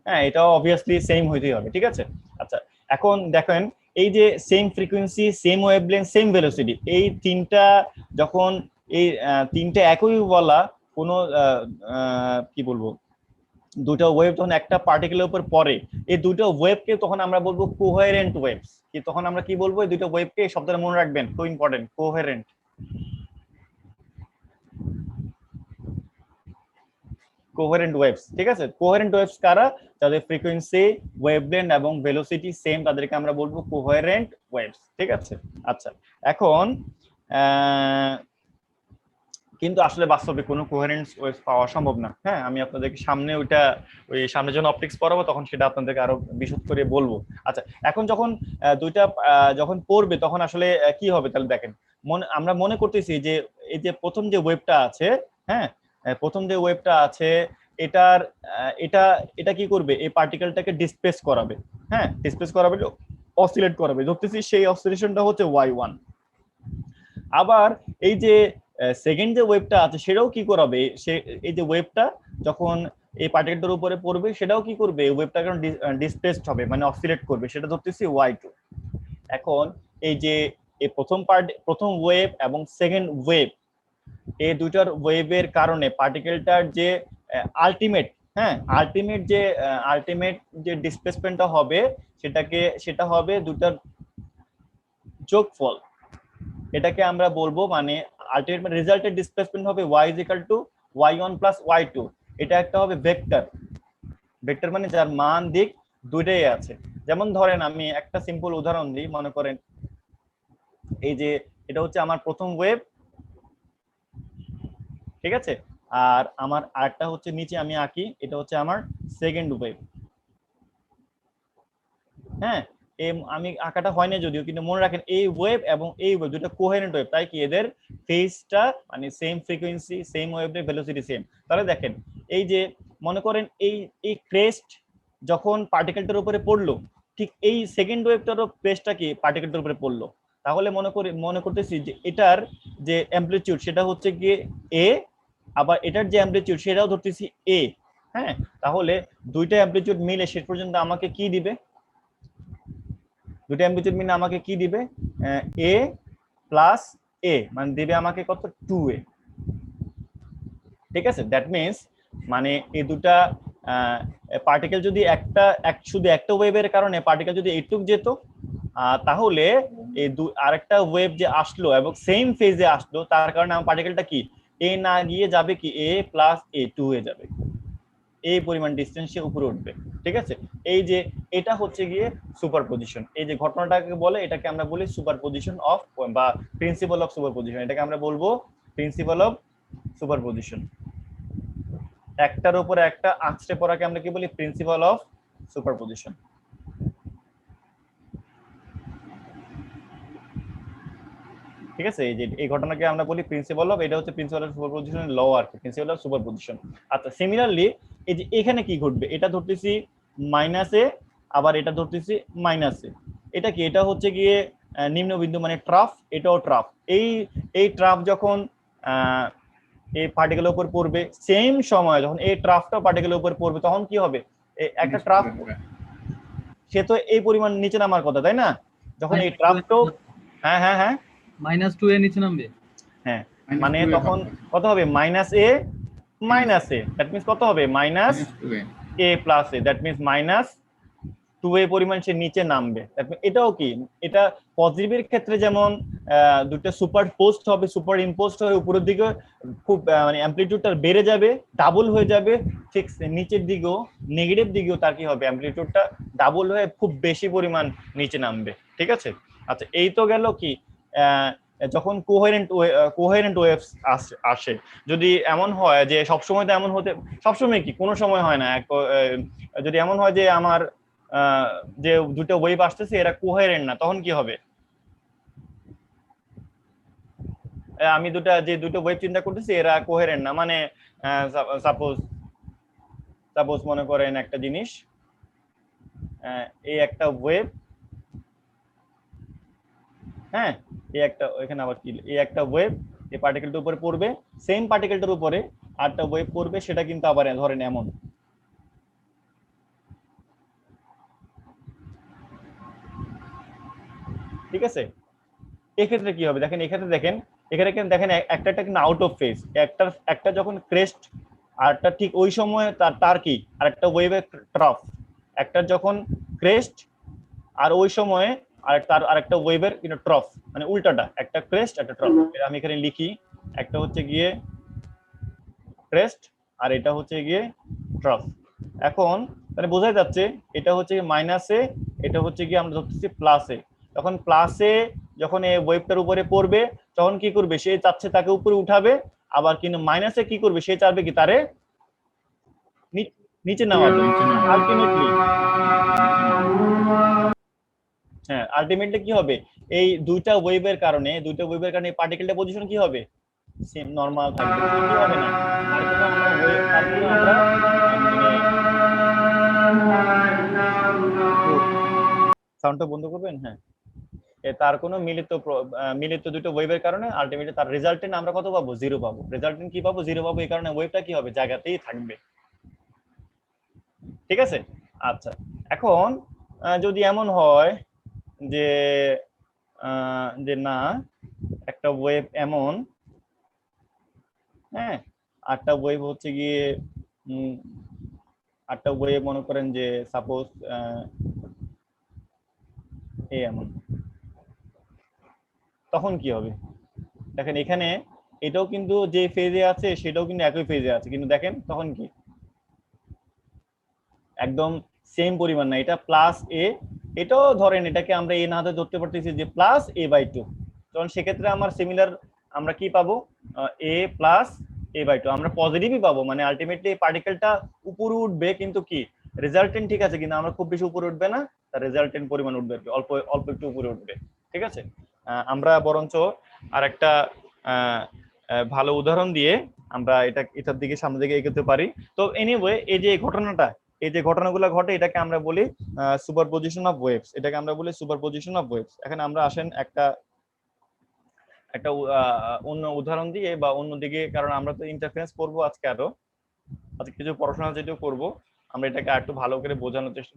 হ্যাঁ, এটাও অবভিয়াসলি সেম হইতেই হবে, ঠিক আছে। আচ্ছা, এখন দেখেন এই যে same frequency, same wavelength, same velocity, এই তিনটা যখন এই তিনটা একই বলা কোনো কি বলবো, দুটো ওয়েভ যখন একটা পার্টিকেলের উপর পড়ে, এই দুটো ওয়েভকে তখন আমরা বলবো কোহেরেন্ট ওয়েভস। কি তখন আমরা কি বলবো, এই দুটো ওয়েভকে, শব্দটা মনে রাখবেন, খুব ইম্পর্টেন্ট, কোহেরেন্ট ওয়েভস, ঠিক আছে। কোহেরেন্ট ওয়েভস কারা, যাদের ফ্রিকোয়েন্সি, ওয়েভলেন্থ এবং ভেলোসিটি সেম, তাদেরকে আমরা বলবো কোহেরেন্ট ওয়েভস, ঠিক আছে। আচ্ছা, এখন কিন্তু আসলে বাস্তবে কোনো কোহেরেন্ট ওয়েভস পাওয়া সম্ভব না। হ্যাঁ, আমি আপনাদেরকে সামনে ওই সামনে যখন অপটিক্স পড়াবো তখন সেটা আপনাদেরকে আরো বিশদ করে বলবো। আচ্ছা, এখন যখন দুইটা যখন পড়বে তখন আসলে কি হবে, তাহলে দেখেন, আমরা মনে করতেছি যে এই যে প্রথম যে ওয়েভটা আছে, হ্যাঁ, প্রথম যে ওয়েভটা আছে এটা কি করবে, এই পার্টিকেলটাকে ডিসপ্লেস করাবে। হ্যাঁ, ডিসপ্লেস করাবে, অসিলেট করাবে, ধরতেছি সেই অসিলেশনটা হচ্ছে y1। আবার এই যে সেকেন্ড যে ওয়েভটা আছে সেটাও কি করাবে, সে এই যে ওয়েভটা যখন এই পার্টিকেলটার উপরে পড়বে সেটাও কি করবে, ওয়েভটা কারণ ডিসপ্লেসড হবে, মানে অসিলেট করবে, সেটা ধরতেছি y2। এখন এই যে এই প্রথম ওয়েভ এবং সেকেন্ড ওয়েভ, এই দুইটার ওয়েভের কারণে পার্টিকেলটার যে আলটিমেট যে ডিসপ্লেসমেন্টটা হবে সেটা হবে দুটার যোগফল। এটাকে আমরা বলবো, মানে আলটিমেট রেজাল্টের ডিসপ্লেসমেন্ট হবে y = y1 + y2। এটা একটা হবে ভেক্টর মানে যার মান দিক দুইটাই আছে। যেমন ধরেন আমি একটা সিম্পল উদাহরণ দিই, মনে করেন এই যে এটা হচ্ছে আমার প্রথম ওয়েভ, ঠিক আছে, আর আমার আরেকটা হচ্ছে নিচে আমি আঁকি, এটা হচ্ছে আমার সেকেন্ড ওয়েভ। হ্যাঁ, আমি আঁকাটা হয় না যদিও, কিন্তু মনে রাখেন এই ওয়েভ এবং এই ওয়েভ দুটো কোহেরেন্ট ওয়েভ, তাই কি এদের ফেজটা মানে সেম ফ্রিকোয়েন্সি, সেম ওয়েভের ভেলোসিটি সেম। তাহলে দেখেন এই যে মনে করেন এই ক্রেস্ট যখন পার্টিকেলটার উপরে পড়লো, ঠিক এই সেকেন্ড ওয়েভটারও প্রেসটা কি পার্টিকেলটার উপরে পড়লো, তাহলে মনে করতেছি যে এটার যে অ্যামপ্লিটিউড সেটা হচ্ছে গিয়ে এ, আবার এটার যে অ্যামপ্লিটিউড সেটাও ধরতেছি এ। হ্যাঁ, তাহলে দুইটা অ্যামপ্লিটিউড মিলে শেষ পর্যন্ত আমাকে কি দিবে, দুইটা অ্যামপ্লিটিউড মিলে আমাকে কি দিবে, এ প্লাস এ, মানে দিবে আমাকে কত 2a। ঠিক আছে, দ্যাট মিনস মানে এই দুটা পার্টিকেল যদি শুধু একটা ওয়েভের কারণে পার্টিকেল যদি এইটুক যেত, তাহলে এই আরেকটা ওয়েভ যে আসলো এবং সেম ফেজে আসলো, তার কারণে আমার পার্টিকেলটা কি এ না গিয়ে যাবে কি এ প্লাস এ 2 হয়ে যাবে, এই পরিমাণ ডিসটেন্স সে উপরে উঠবে। ঠিক আছে, এই যে এটা হচ্ছে গিয়ে সুপারপজিশন, এই যে ঘটনাটাকে বলে এটাকে আমরা বলি সুপারপজিশন অফ বা প্রিন্সিপাল অফ সুপারপজিশন, এটাকে আমরা বলবো প্রিন্সিপাল অফ সুপারপজিশন। একটার উপরে একটা আঁচড়ে পড়াকে আমরা কি বলি, প্রিন্সিপাল অফ সুপারপজিশন। ঠিক আছে, এই যে এই ঘটনাকে আমরা বলি প্রিন্সিপাল অফ, এটা হচ্ছে প্রিন্সিপাল অফ সুপারপজিশনের ল আর কি, প্রিন্সিপাল অফ সুপারপজিশন। আচ্ছা, সিমিলারলি এই যে এখানে কি ঘটবে, এটা ধরতেছি মাইনাসে, আবার এটা ধরতেছি মাইনাসে, এটা কি, এটা হচ্ছে গিয়ে নিম্নবিন্দু মানে ট্রাফ, এটাও ট্রাফ। এই ট্রাফ যখন এই পার্টিকেলের উপর পড়বে, সেম সময় যখন এই ট্রাফটা পার্টিকেলের উপর পড়বে, তখন কি হবে, একটা ট্রাফ সে তো এই পরিমাণ নিচে নামার কথা, তাই না? যখন এই ট্রাফটাও হ্যাঁ হ্যাঁ হ্যাঁ -2 এর নিচে নামবে। হ্যাঁ, মানে তখন কত হবে, minus A minus A, that means কত হবে, minus A plus A, that means minus 2a পরিমাণ সে নিচে নামবে। এটাও কি, এটা পজিটিভের ক্ষেত্রে যেমন দুটো সুপার পোস্ট হবে, সুপার ইম্পোস্ট হয়ে উপরের দিকে খুব মানে অ্যামপ্লিটিউডটা বেড়ে যাবে, ডাবল হয়ে যাবে, ঠিক নিচের দিকেও নেগেটিভ দিকেও তার কি হবে, অ্যামপ্লিটিউডটা ডাবল হয়ে খুব বেশি পরিমাণ নিচে নামবে। ঠিক আছে, আচ্ছা এই তো গেল কি যখন কোহেরেন্ট ওয়েভস আসে। যদি এমন হয় যে সবসময় তো এমন হতে, সবসময় কি কোনো সময় হয় না, যদি এমন হয় যে আমার যে দুটো ওয়েভ আসতেছে এরা কোহেরেন্ট না, তখন কি হবে, আমি দুটো ওয়েভ চিন্তা করতেছি এরা কোহেরেন্ট না, মানে সাপোজ মনে করেন একটা জিনিস, এই একটা ওয়েভ, হ্যাঁ এই একটা, এখানে আবার কি, এই একটা ওয়েভ এই পার্টিকেলটার উপরে পড়বে, সেম পার্টিকেলটার উপরে আরেকটা ওয়েভ পড়বে, সেটা কিন্তু আবার ধরেন এমন, ঠিক আছে। এক্ষেত্রে কি হবে দেখেন, এখানে দেখেন একটা কিন্তু আউট অফ ফেজ, একটা যখন ক্রেস্ট, আরটা ঠিক ওই সময় তার কি আরেকটা ওয়েভের ট্রফ, একটা যখন ক্রেস্ট আর ওই সময়ে আরেকটা ওয়েভের কিন্তু ট্রফ, মানে উল্টাটা, একটা ক্রেস্ট একটা ট্রফ। আমি এখানে লিখি, একটা হচ্ছে গিয়ে ক্রেস্ট আর এটা হচ্ছে গিয়ে ট্রফ। এখন মানে বোঝাই যাচ্ছে এটা হচ্ছে মাইনাসে, এটা হচ্ছে গিয়ে আমরা ধরতেছি প্লাসে। তখন প্লাসে যখন এই ওয়েভটার উপরে পড়বে, তখন কি করবে, সে চাচ্ছে তাকে উপরে উঠাবে, আবার কিন্তু মাইনাসে কি করবে, সে চাইবে কি তারে নিচে নামাবে আলটিমেটলি। হ্যাঁ, আলটিমেটলি কি হবে, এই দুইটা ওয়েভের কারণে পার্টিকেলটা পজিশন কি হবে, সেম নরমাল থাকবে, কি হবে না আর কোনো আমরা ওয়েভ, আর কোনো আমরা সাউন্ডটা বন্ধ করবেন। হ্যাঁ, তার কোনো মিলিত দুটো ওয়েভের কারণে আলটিমেটলি তার রেজাল্টেন্ট আমরা কত পাবো, 0 পাবো। রেজাল্টেন্ট কি পাবো, 0 পাবো, এই কারণে ওয়েভটা কি হবে, জায়গাতেই থাকবে। ঠিক আছে, আচ্ছা এখন যদি এমন হয় যে না একটা ওয়েভ এমন, হ্যাঁ আটটা ওয়েভ হচ্ছে গিয়ে আটটা ওয়েভ মনে করেন যে সাপোজ এমন, তখন কি হবে দেখেন, এখানে এটাও কিন্তু যে ফেজে আছে সেটাও কিন্তু একই ফেজে আছে, কিন্তু দেখেন তখন কি একদম সেম পরিমাণ না, এটা প্লাস এ, এটাও ধরেন এটাকে আমরা এ না ধরতে পারতেছি যে প্লাস a/2, তখন সেক্ষেত্রে আমার সিমিলার আমরা কি পাবো, a প্লাস a/2 আমরা পজিটিভই পাবো, মানে আলটিমেটলি পার্টিকেলটা উপরে উঠবে, কিন্তু কি রেজাল্টেন্ট ঠিক আছে, কিন্তু আমরা খুব বেশি উপরে উঠবে না, তার রেজাল্টেন্ট পরিমাণ উঠবে অল্প অল্প একটু উপরে উঠবে। ঠিক আছে, আমরা বরঞ্চ আর একটা ভালো উদাহরণ দিয়ে আমরা এটার দিকে সামনের দিকে এগোতে পারি। তো এনিওয়ে এই যে ঘটনাটা এই যে ঘটনাগুলো ঘটে এটাকে আমরা বলি সুপারপজিশন অফ ওয়েভস, এটাকে আমরা বলি সুপারপজিশন অফ ওয়েভস। এখন আমরা আসেন একটা অন্য উদাহরণ দিয়ে বা অন্য দিকে, কারণ আমরা তো ইন্টারফারেন্স করবো আজকে, আজকে কিছু পড়াশোনা যেটা করবো আমরা এটাকে আরেকটু ভালো করে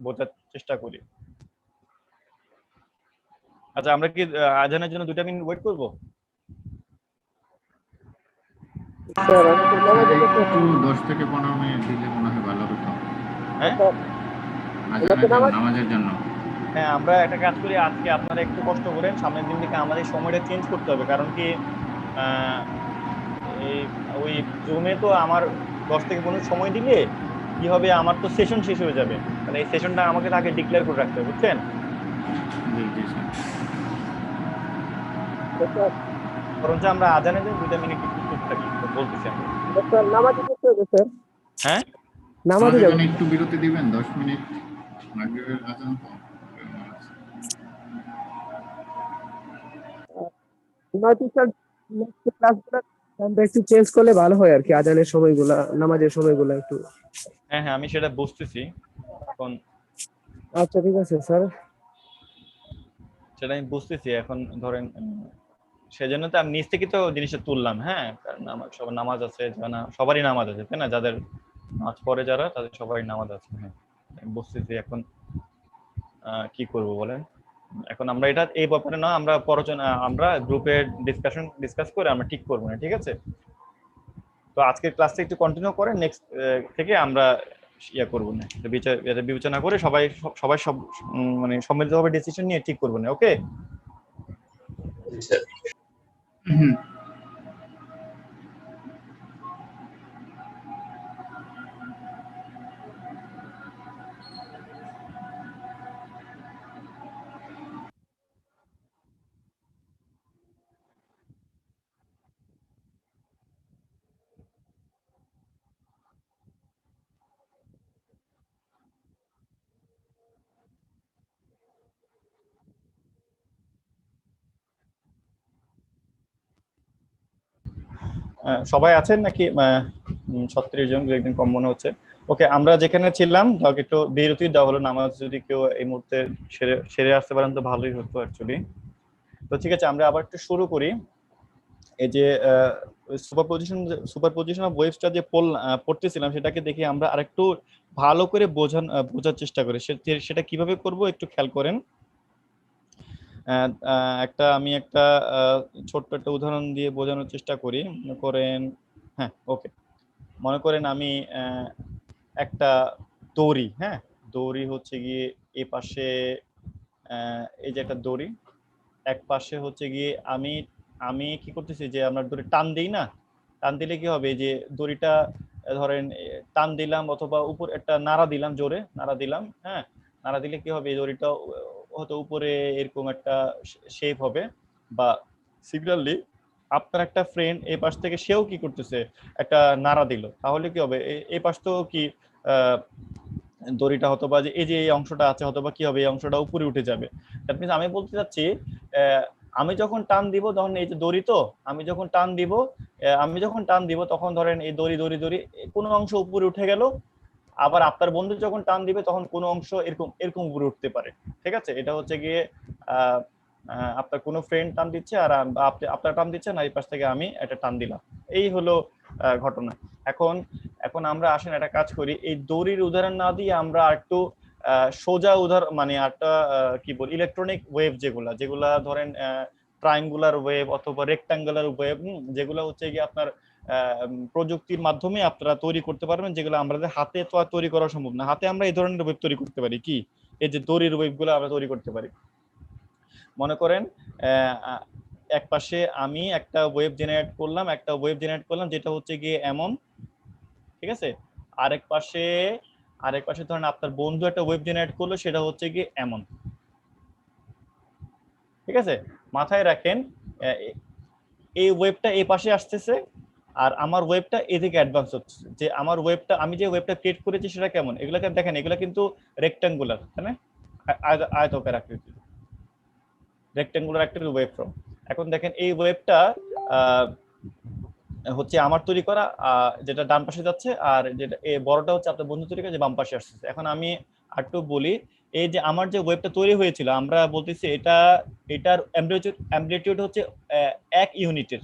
বোঝার চেষ্টা করি। আচ্ছা, আমরা কি আজানের জন্য 2 মিনিট ওয়েট করবো? একটু 10 থেকে 15 মিনিট দিলে মনে হয় ভালো হতো। হ্যাঁ নামাজের জন্য। হ্যাঁ, আমরা একটা কাজ করি, আজকে আপনারা একটু কষ্ট করেন, সামনের দিন থেকে আমাদের সময়টা চেঞ্জ করতে হবে। কারণ কি ওই জুমে তো আমার 10 থেকে 15 সময় দিলে কি হবে, আমার তো সেশন শেষ হয়ে যাবে, তাহলে এই সেশনটা আমাকে আগে ডিক্লেয়ার করে রাখতে হবে, বুঝছেন? বরঞ্চ আমরা আজানের জন্য 2 মিনিট একটু চুপ থাকি, বলতেছি আমরা। হ্যাঁ, নামাজের জন্য একটু বিরতি দিবেন 10 মিনিট, মাগরিবের আজান তো। একটু চেঞ্জ করলে ভালো হয় আর কি, আজানের সময়গুলা, নামাজের সময়গুলা একটু। হ্যাঁ, আমি সেটা বুঝতেছি এখন। আচ্ছা ঠিক আছে স্যার, সেটা আমি বুঝতেছি। এখন ধরেন সেজন্য তো আমি নিজ থেকে তো জিনিসটা তুললাম। হ্যাঁ, কারণ সবার নামাজ আছে, সবারই নামাজ আছে, তাই না? যাদের নামাজ পড়ে যারা, তাদের সবারই নামাজ আছে। হ্যাঁ, আমি বুঝতেছি। এখন কি করব বলেন? এখন আমরা এটা এই ব্যাপারে না, আমরা গ্রুপে ডিসকাস করে আমরা ঠিক করবো না, ঠিক আছে? তো আজকের ক্লাসটা একটু কন্টিনিউ করে নেক্সট থেকে আমরা করবো না, বিবেচনা করে সবাই সব মানে সম্মিলিতভাবে ডিসিশন নিয়ে ঠিক করবো না। ওকে? সবাই আছেন নাকি? 36 জন, একদিন কম মনে হচ্ছে। ওকে, আমরা যেখানে ছিলাম তাকে একটু বিরতি দেওয়া হলো। নামাজ যদি কেউ এই মুহূর্তে সেরে আসতে পারেন তো ভালোই হতো অ্যাকচুয়ালি। তো ঠিক আছে, আমরা আবার একটু শুরু করি। এই যে সুপারপজিশন অফ ওয়েভসটা যে পড়তেছিলাম, সেটাকে দেখে আমরা আরেকটু ভালো করে বোঝার চেষ্টা করি। সেটা কিভাবে করব একটু খেয়াল করেন। আমি একটা ছোট্ট একটা উদাহরণ দিয়ে বোঝানোর চেষ্টা করি। মনে করেন, হ্যাঁ ওকে, মনে করেন আমি একটা দড়ি, হ্যাঁ দড়ি হচ্ছে গিয়ে এই পাশে, এই যে একটা দড়ি, এক পাশে হচ্ছে গিয়ে আমি কি করতেছি, যে আমরা দড়ি টান দিই না, টান দিলে কি হবে, যে দড়িটা ধরেন টান দিলাম অথবা উপর একটা নাড়া দিলাম, জোরে নাড়া দিলাম। হ্যাঁ, নাড়া দিলে কি হবে, দড়িটা হয়তো উপরে এরকম একটা শেপ হবে। বা সিমিলারলি আপনার একটা ফ্রেন্ড এই পাশ থেকে সেও কি করতেছে, একটা নাড়া দিল, তাহলে কি হবে, এই পাশ তো কি দড়িটা হতো বা যে এই যে এই অংশটা আছে, হয়তো বা কি হবে, এই অংশটা উপরে উঠে যাবে। দ্যাট মিনস আমি বলতে চাচ্ছি, আমি যখন টান দিব, তখন এই যে দড়ি, তো আমি যখন টান দিব তখন ধরেন এই দড়ি কোনো অংশ উপরে উঠে গেল। আবার আপনার বন্ধু যখন টান দিবে তখন কোনো অংশ এরকম উপরে উঠতে পারে। ঠিক আছে? এটা হচ্ছে গিয়ে আপনার কোনো ফ্রেন্ড টান দিচ্ছে আর আপনার টান দিচ্ছেন, আর এই পাশ থেকে আমি একটা টান দিলাম। এই হলো ঘটনা। এখন আমরা আসেন একটা কাজ করি, এই দড়ির উদাহরণ না দিয়ে আমরা একটু সোজা উদাহরণ, মানে একটা কি বল, ইলেকট্রনিক ওয়েভ যেগুলা ধরেন ট্রায়াঙ্গুলার ওয়েভ অথবা রেক্টাঙ্গুলার ওয়েভ, যেগুলো হচ্ছে গিয়ে আপনার প্রযুক্তির মাধ্যমে আপনারা তৈরি করতে পারবেন, যেগুলো আমাদের হাতে তো আর তৈরি করা সম্ভব না। হাতে আমরা এই ধরনের ওয়েভ তৈরি করতে পারি, কি এই যে দড়ির ওয়েভগুলো আমরা তৈরি করতে পারি। মনে করেন এক পাশে আমি একটা ওয়েভ জেনারেট করলাম, যেটা হচ্ছে গিয়ে এমন, ঠিক আছে? আরেক পাশে ধরেন আপনার বন্ধু একটা ওয়েভ জেনারেট করলো, সেটা হচ্ছে গিয়ে এমন। ঠিক আছে? মাথায় রাখেন, এই ওয়েভটা এই পাশে আসতেছে আর আমার ওয়েভটা এদিকে অ্যাডভান্স হচ্ছে। যে আমার ওয়েভটা, আমি যে ওয়েভটা ক্রিয়েট করেছি সেটা কেমন, এগুলাকে দেখেন, এগুলা কিন্তু রেক্টাঙ্গুলার, তাই না? আয়তাকার আকৃতির, রেক্টাঙ্গুলার একটা ওয়েভ ফর্ম। এখন দেখেন এই ওয়েভটা হচ্ছে আমার তৈরি করা, যেটা ডান পাশে যাচ্ছে, আর যেটা বড়টা হচ্ছে আপনার বন্ধু তৈরি করা যে বাম পাশে আসছে। এখন আমি একটু বলি, এই যে আমার যে ওয়েবটা তৈরি হয়েছিল, আমরা বলতেছি এটার অ্যাম্প্লিটিউড হচ্ছে 1 ইউনিটের।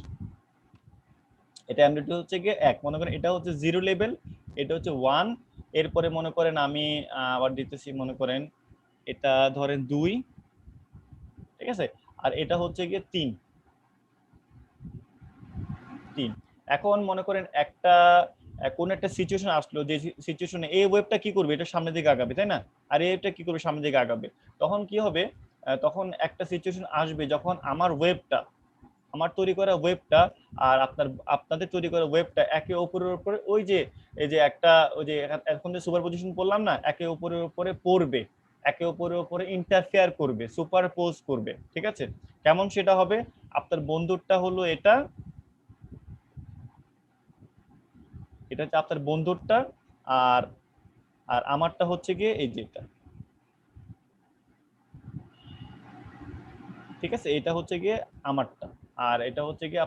এটা অ্যাম্প্লিটিউড হচ্ছে গিয়ে 1, মনে করেন এটা হচ্ছে 0 লেভেল, এটা হচ্ছে 1, এরপরে মনে করেন আমি আবার দিতেছি, মনে করেন এটা ধরেন 2, ঠিক আছে, আর এটা হচ্ছে গিয়ে 3। এখন মনে করেন কোন একটা সিচুয়েশন আসলো, যে সিচুয়েশনে এই ওয়েবটা কি করবে, এটা সামনের দিকে আগাবে, তাই না, আর এটা কি করবে, সামনের দিকে আগাবে। তখন কি হবে, তখন একটা সিচুয়েশন আসবে যখন আমার তৈরি করা ওয়েবটা আর আপনাদের তৈরি করা ওয়েবটা একে অপরের উপরে ওই যে এখন যে সুপারপজিশন বললাম না, একে অপরের উপরে পড়বে, একে অপরের উপরে ইন্টারফেয়ার করবে, সুপারপোজ করবে, ঠিক আছে। কেমন সেটা হবে, আপনার বন্ধুরটা হলো এটা হচ্ছে আপনার বন্ধুরটা, আর আর আমারটা হচ্ছে গিয়ে এই যেটা, ঠিক আছে, এটা হচ্ছে গিয়ে আমারটা, আর এটা হচ্ছে গিয়ে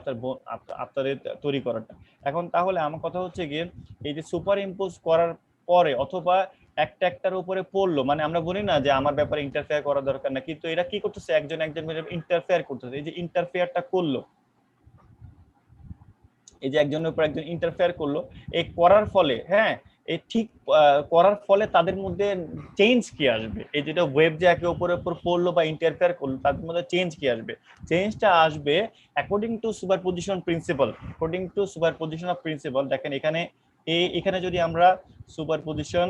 আপনাদের তৈরি করাটা। এখন তাহলে আমার কথা হচ্ছে গিয়ে, এই যে সুপার ইম্পোজ করার পরে অথবা একটার উপরে পড়লো, মানে আমরা বলি না যে আমার ব্যাপারে ইন্টারফেয়ার করা দরকার না, কিন্তু এরা কি করতেছে, একজন ইন্টারফেয়ার করতেছে। এই যে ইন্টারফেয়ারটা করলো, এই যে একজনের উপর একজন ইন্টারফেয়ার করলো, এই করার ফলে এই ঠিক করার ফলে তাদের মধ্যে চেঞ্জ কি আসবে, এই যেটা ওয়েব যে একে অপরের উপর পড়লো বা ইন্টারফেয়ার করলো, তাদের মধ্যে চেঞ্জ কি আসবে, চেঞ্জটা আসবে according to superposition of principal. দেখেন এখানে যদি আমরা সুপারপজিশন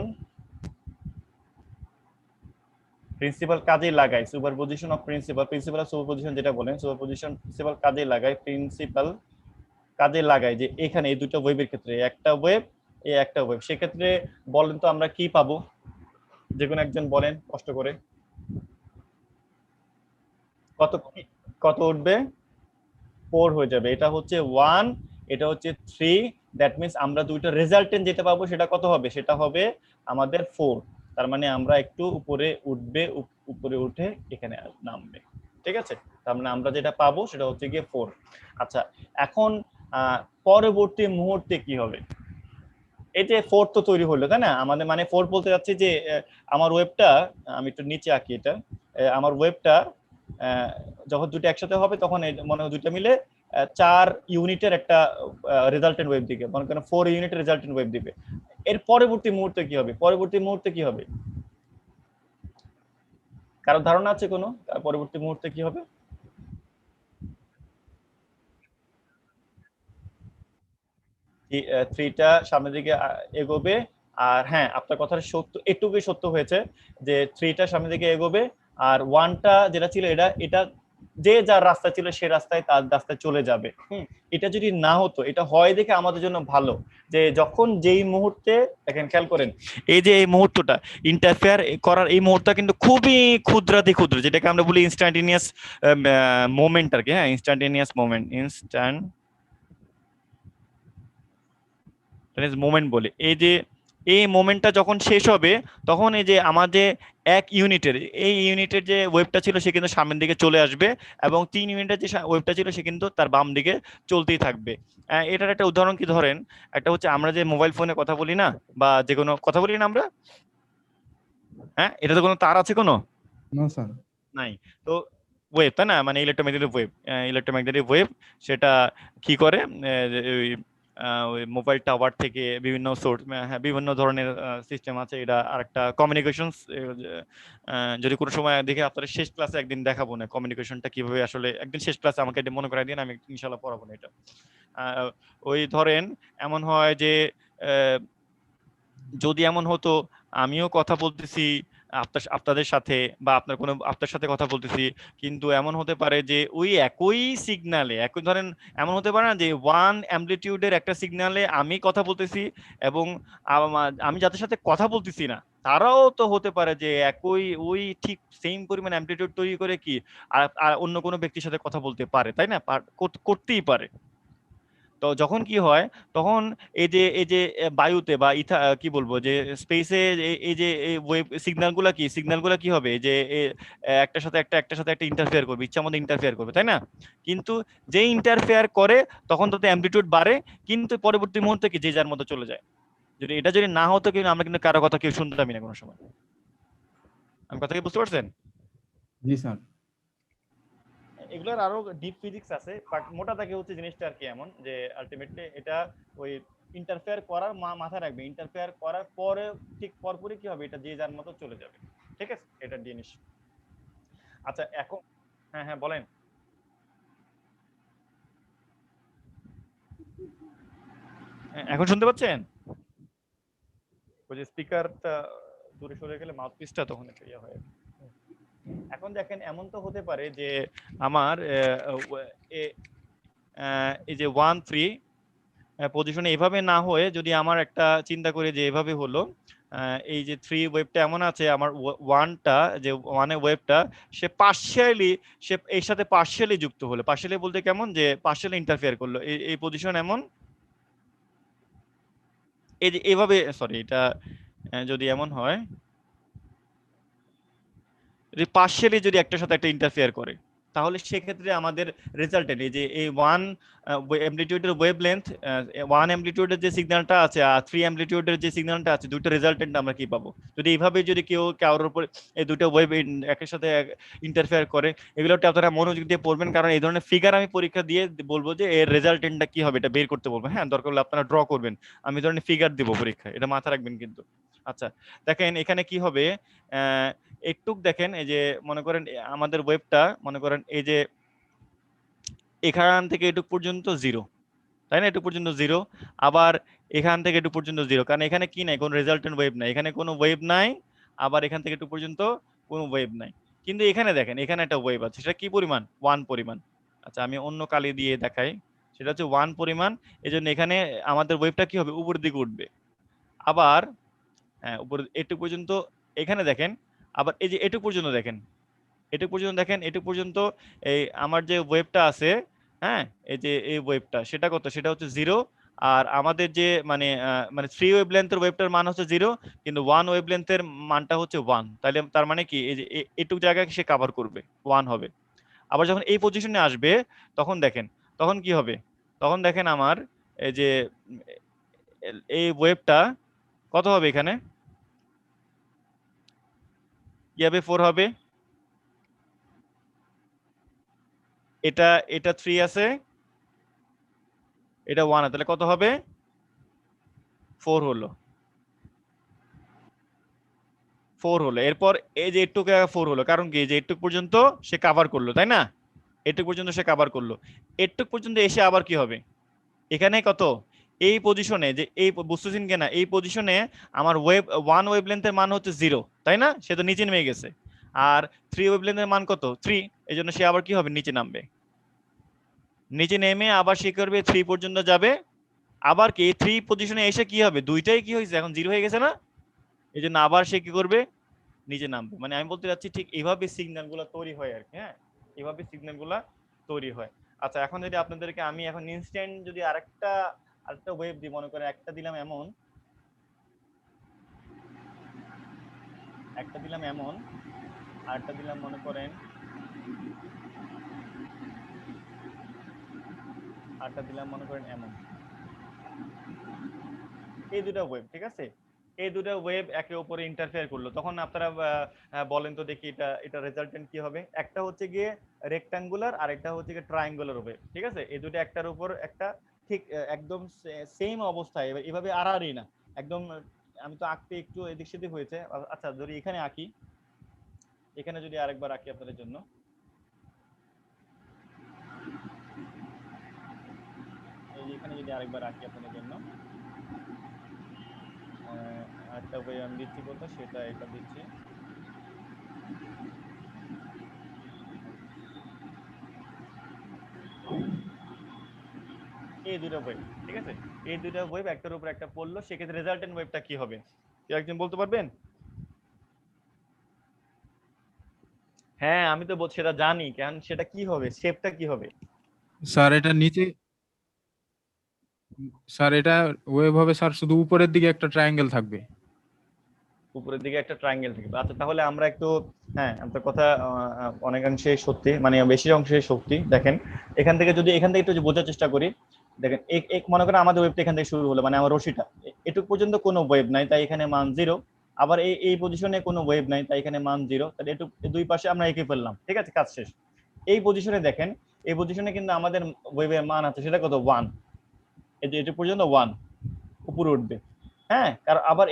প্রিন্সিপাল কাজে লাগাই, superposition of principal of superposition যেটা বলেন, সুপারপজিশন প্রিন্সিপাল কাজে লাগাই, প্রিন্সিপাল কাজে লাগাই, যে এখানে এই দুটো ওয়েবের ক্ষেত্রে একটা ওয়েব, সেক্ষেত্রে বলেন তো আমরা কি পাবো, যে কোনো একজন বলেন কষ্ট করে, কত উঠবে, 4 হয়ে যাবে। এটা হচ্ছে 1, এটা হচ্ছে 3, দ্যাট মিন্স আমরা দুইটা রেজাল্টেন্ট যেটা পাবো সেটা কত হবে, সেটা হবে আমাদের 4। তার মানে আমরা একটু উপরে উঠে এখানে নামবে, ঠিক আছে। তার মানে আমরা যেটা পাবো সেটা হচ্ছে গিয়ে 4। আচ্ছা, এখন পরবর্তী মুহূর্তে কি হবে, এই যে 4 তো তৈরি হলো, তাই না, আমাদের মানে 4 বলতে যাচ্ছে যে আমার ওয়েবটা, আমি একটু নিচে আঁকি, এটা আমার ওয়েবটা যখন দুটো একসাথে হবে তখন মনে হয় দুটো মিলে 4 ইউনিটের একটা রেজাল্টেন্ট ওয়েব দিবে, মনে করেন 4 ইউনিটের রেজাল্টেন্ট ওয়েব দিবে। এর পরবর্তী মুহূর্তে কি হবে, কারো ধারণা আছে কোনো, পরবর্তী মুহূর্তে কি হবে? থ্রিটা সামনের দিকে এগোবে, আর হ্যাঁ আপনার কথাটা সত্য, একটুকুই সত্য হয়েছে যে 3টা সামনের দিকে এগোবে, আর 1টা যেটা ছিল এটা যে যার রাস্তা ছিল সে রাস্তায় তার রাস্তায় চলে যাবে। এটা যদি না হতো, এটা হয় দেখে আমাদের জন্য ভালো, যে যখন যেই মুহূর্তে দেখেন, খেয়াল করেন, এই যে এই মুহূর্তটা ইন্টারফেয়ার করার এই মুহূর্তটা কিন্তু খুবই ক্ষুদ্রাতি ক্ষুদ্র, যেটাকে আমরা বলি ইনস্ট্যান্টেনিয়াস মোমেন্ট আর কি, ইনস্ট্যান্টেনিয়াস মোমেন্ট বলে। এই যে এই মোমেন্টটা যখন শেষ হবে, তখন এই যে আমাদের এই ইউনিটের যে ওয়েবটা ছিল সে কিন্তু সামনের দিকে চলে আসবে, এবং 3 ইউনিটের যে ওয়েবটা ছিল সে কিন্তু তার বাম দিকে চলতেই থাকবে। এটার একটা উদাহরণ কি ধরেন, একটা হচ্ছে আমরা যে মোবাইল ফোনে কথা বলি না, বা যে কোনো কথা বলি না আমরা, এটা তো কোনো তার আছে কোনো নাই, তো ওয়েব, তাই না, মানে ইলেকট্রোম্যাগনেটিক ওয়েব সেটা কি করে, ওই মোবাইল টাওয়ার থেকে বিভিন্ন বিভিন্ন ধরনের সিস্টেম আছে, এটা আরেকটা কমিউনিকেশন। যদি কোনো সময় দেখে আপনারা শেষ ক্লাসে একদিন দেখাবো না কমিউনিকেশনটা কিভাবে, আসলে একদিন শেষ ক্লাসে আমাকে এটা মনে করাই দিন, আমি ইনশাআল্লাহ পড়াবো না এটা। ওই ধরেন এমন হয় যে যদি এমন হতো আমিও কথা বলতেছি আপনাদের সাথে, বা আপনার সাথে কথা বলতেছি, কিন্তু এমন হতে পারে যে ওই একই সিগন্যালে, ধরেন এমন হতে পারে না যে 1 অ্যাম্পলিটিউডের একটা সিগন্যালে আমি কথা বলতেছি, এবং আমি যাদের সাথে কথা বলতেছি না তারাও তো হতে পারে যে ওই ঠিক সেম পরিমাণ অ্যাম্পলিটিউড তৈরি করে কি আর অন্য কোনো ব্যক্তির সাথে কথা বলতে পারে, তাই না, করতেই পারে। তো যখন কি হয়, তখন এই যে বায়ুতে বা কি বলবো যে স্পেসে এই যে ওয়েভ সিগন্যালগুলা কি হবে যে একটার সাথে একটা ইন্টারফেয়ার করবে, ইচ্ছা মতো ইন্টারফেয়ার করবে, তাই না? কিন্তু যে ইন্টারফেয়ার করে তখন তাতে অ্যামপ্লিটিউড বাড়ে, কিন্তু পরবর্তী মুহূর্তে কি যে যার মতো চলে যায়। যদি না হতো, কিন্তু আমরা কিন্তু কারো কথা কেউ শুনতামই না কোনো সময়। আমি কথা কি বুঝতে পারছেন? জি স্যার। এগুলোর আরো ডিপ ফিজিক্স আছে, বাট মোটা দাগে হচ্ছে জিনিসটা আর কি এমন যে আলটিমেটলি এটা ওই ইন্টারফেয়ার করার মাথায় রাখবে, ইন্টারফেয়ার করার পরে ঠিক পরপরই কি হবে, এটা যে যার মতো চলে যাবে। ঠিক আছে, এটা জিনিস। আচ্ছা এখন হ্যাঁ হ্যাঁ বলেন। এখন শুনতে পাচ্ছেন? ওই যে স্পিকারটা দূরে সরে গেলে মাউথপিসটা তখন একটা ইয়ে হয়। এখন দেখেন, এমন তো হতে পারে যে আমার এই যে 1-3 পজিশনে এভাবে না হয়ে, যদি আমার একটা চিন্তা করি যে এভাবে হলো, এই যে 3 ওয়েভটা এমন আছে, আমার 1টা যে 1 ওয়েভটা সে এর সাথে পার্শিয়ালি যুক্ত হলো। পার্শিয়ালি বলতে কেমন, যে পার্শিয়ালি ইন্টারফেয়ার করলো, এই পজিশন এমন, এই যে এভাবে, সরি এটা যদি এমন হয়, যদি পার্শিয়ালি যদি একটার সাথে একটা ইন্টারফেয়ার করে, তাহলে সেক্ষেত্রে আমাদের রেজাল্টেন্ট এই যে এই 1 অ্যামপ্লিটিউডের ওয়েভলেন্থ, 1 অ্যামপ্লিটিউডের যে সিগন্যালটা আছে আর 3 অ্যামপ্লিটিউডের যে সিগন্যালটা আছে, দুটো রেজাল্টেন্ট আমরা কি পাবো যদি এইভাবে যদি কেউ কারোর উপর এই দুটো ওয়েভ একের সাথে ইন্টারফেয়ার করে। এগুলোতে আপনারা মনোযোগ দিয়ে পড়বেন, কারণ এই ধরনের ফিগার আমি পরীক্ষা দিয়ে বলবো যে এর রেজাল্টেন্টটা কি হবে, এটা বের করতে বলবো। হ্যাঁ, দরকার হলে আপনারা ড্র করবেন, আমি এই ধরনের ফিগার দিব পরীক্ষায়, এটা মাথা রাখবেন কিন্তু। আচ্ছা দেখেন এখানে কি হবে, একটু দেখেন, এই যে মনে করেন আমাদের ওয়েবটা মনে করেন এই যে এখান থেকে এটুক পর্যন্ত 0, তাই না? এটুক পর্যন্ত 0, আবার এখান থেকে এটুক পর্যন্ত 0, কারণ এখানে কি নাই, কোনো রেজাল্টেন্ট ওয়েভ নাই, এখানে কোনো ওয়েভ নাই, আবার এখান থেকে এটুক পর্যন্ত কোনো ওয়েভ নাই। কিন্তু এখানে দেখেন, এখানে একটা ওয়েভ আছে, সেটা কি পরিমাণ? 1 পরিমাণ। আচ্ছা আমি অন্য কালি দিয়ে দেখাই, সেটা হচ্ছে 1 পরিমাণ। এজন্য এখানে আমাদের ওয়েভটা কি হবে, উপরের দিকে উঠবে। আবার উপরে এটুক পর্যন্ত এখানে দেখেন, আবার এই যে এটুক পর্যন্ত দেখেন, এটুক পর্যন্ত এই আমার যে ওয়েভটা আছে, হ্যাঁ, এই যে এই ওয়েভটা, সেটা কত, সেটা হচ্ছে 0। আর আমাদের যে মানে 3 ওয়েভলেন্থের ওয়েভটার মান হচ্ছে 0, কিন্তু 1 ওয়েভলেন্থের মানটা হচ্ছে 1। তাহলে তার মানে কি, এই যে এটুক জায়গায় সে কভার করবে, 1 হবে। আবার যখন এই পজিশনে আসবে, তখন দেখেন, তখন কি হবে, তখন দেখেন আমার এই যে এই ওয়েভটা কত হবে, এখানে কি হবে, 4 হবে। এটা 3 আছে, এটা 1, তাহলে কত হবে, 4 হলো। এরপর এই যে একটু 4 হলো, কারণ কি, যে একটু পর্যন্ত সে কভার করলো, তাই না? একটু পর্যন্ত সে কভার করলো, একটু পর্যন্ত এসে আবার কি হবে, এখানে কত, এই পজিশনে, যে এই বুঝতেছেন কিনা, এই পজিশনে আমার 1 ওয়েভলেন্থের মান হচ্ছে 0, তাই না? সে তো নিচে নেমে গেছে। আর 3 ওয়েভলেন্থের মান কত, 3, এই জন্য সে আবার কি হবে, নিচে নামবে। নিচে নেমে আবার সে করবে 3 পর্যন্ত যাবে, আবার কি 3 পজিশনে এসে কি হবে, দুইটাই কি হয়েছে, এখন 0 হয়ে গেছে না? এই জন্য আবার সে কি করবে, নিচে নামবে। মানে আমি বলতে চাচ্ছি ঠিক এইভাবে সিগন্যাল গুলা তৈরি হয় আর কি। হ্যাঁ, এইভাবে সিগন্যাল গুলা তৈরি হয়। আচ্ছা এখন যদি আপনাদেরকে আমি এখন ইনস্ট্যান্ট যদি আরেকটা ওয়েভ দিই, মনে করেন একটা দিলাম এমন, আরেকটা দিলাম মনে করেন, এমন, এই দুটো ওয়েভ, ঠিক আছে? এই দুটো ওয়েভ একে অপরে ইন্টারফেয়ার করলো, তখন আপনারা বলেন তো দেখি এটা রেজাল্টেন্ট কি হবে। একটা হচ্ছে গিয়ে রেক্টাঙ্গুলার আর একটা হচ্ছে গিয়ে ট্রায়াঙ্গুলার ওয়েভ, ঠিক আছে? এই দুটো একটার উপর একটা ঠিক একদম সেম অবস্থায়, এভাবে আড়াআড়ি না একদম। আমি তো আঁকতে একটু এদিক সেদিক হয়েছে। আচ্ছা যদি এখানে আঁকি, এখানে যদি আরেকবার আঁকি আপনাদের জন্য, এই যে এখানে যদি আরেকবার আঁকি আপনাদের জন্য, আরেকটা ওয়ে আমি দিচ্ছি কোথাও, সেটা এটা দিচ্ছি। এই দুটো ওয়েভ, ঠিক আছে? এই দুটো ওয়েভ একটার উপর একটা পড়লো, সেক্ষেত্রে রেজাল্টেন্ট ওয়েভটা কি হবে, কেউ একজন বলতে পারবেন? হ্যাঁ আমি তো সেটা জানি, কেন সেটা কি হবে, শেপটা কি হবে? স্যার এটা নিচে স্যার এটা ওয়েভ হবে স্যার, শুধু উপরের দিকে একটা ট্রায়াঙ্গেল থাকবে। উপরের দিকে একটা ট্রায়াঙ্গেল থাকবে। আচ্ছা তাহলে আমরা একটু, হ্যাঁ আপনার কথা অনেকাংশে সত্যি, মানে বেশি অংশে সত্যি। দেখেন এখান থেকে একটু বোঝার চেষ্টা করি। দেখেন এক মনে করেন আমাদের ওয়েবটা এখান থেকে শুরু হলো, মানে আমার রশিটা এটুকু পর্যন্ত কোনো ওয়েভ নাই, তাই এখানে মান 0। আবার এই পজিশনে কোনো ওয়েভ নাই, তাই এখানে মান 0। তাহলে একটু দুই পাশে আমরা এঁকে ফেললাম, ঠিক আছে, কাজ শেষ। এই পজিশনে দেখেন, এই পজিশনে কিন্তু আমাদের ওয়েভের মান আছে, সেটা কত 1। এই যে এটা পর্যন্ত 1 উপরে উঠবে, হ্যাঁ। কারণ আবার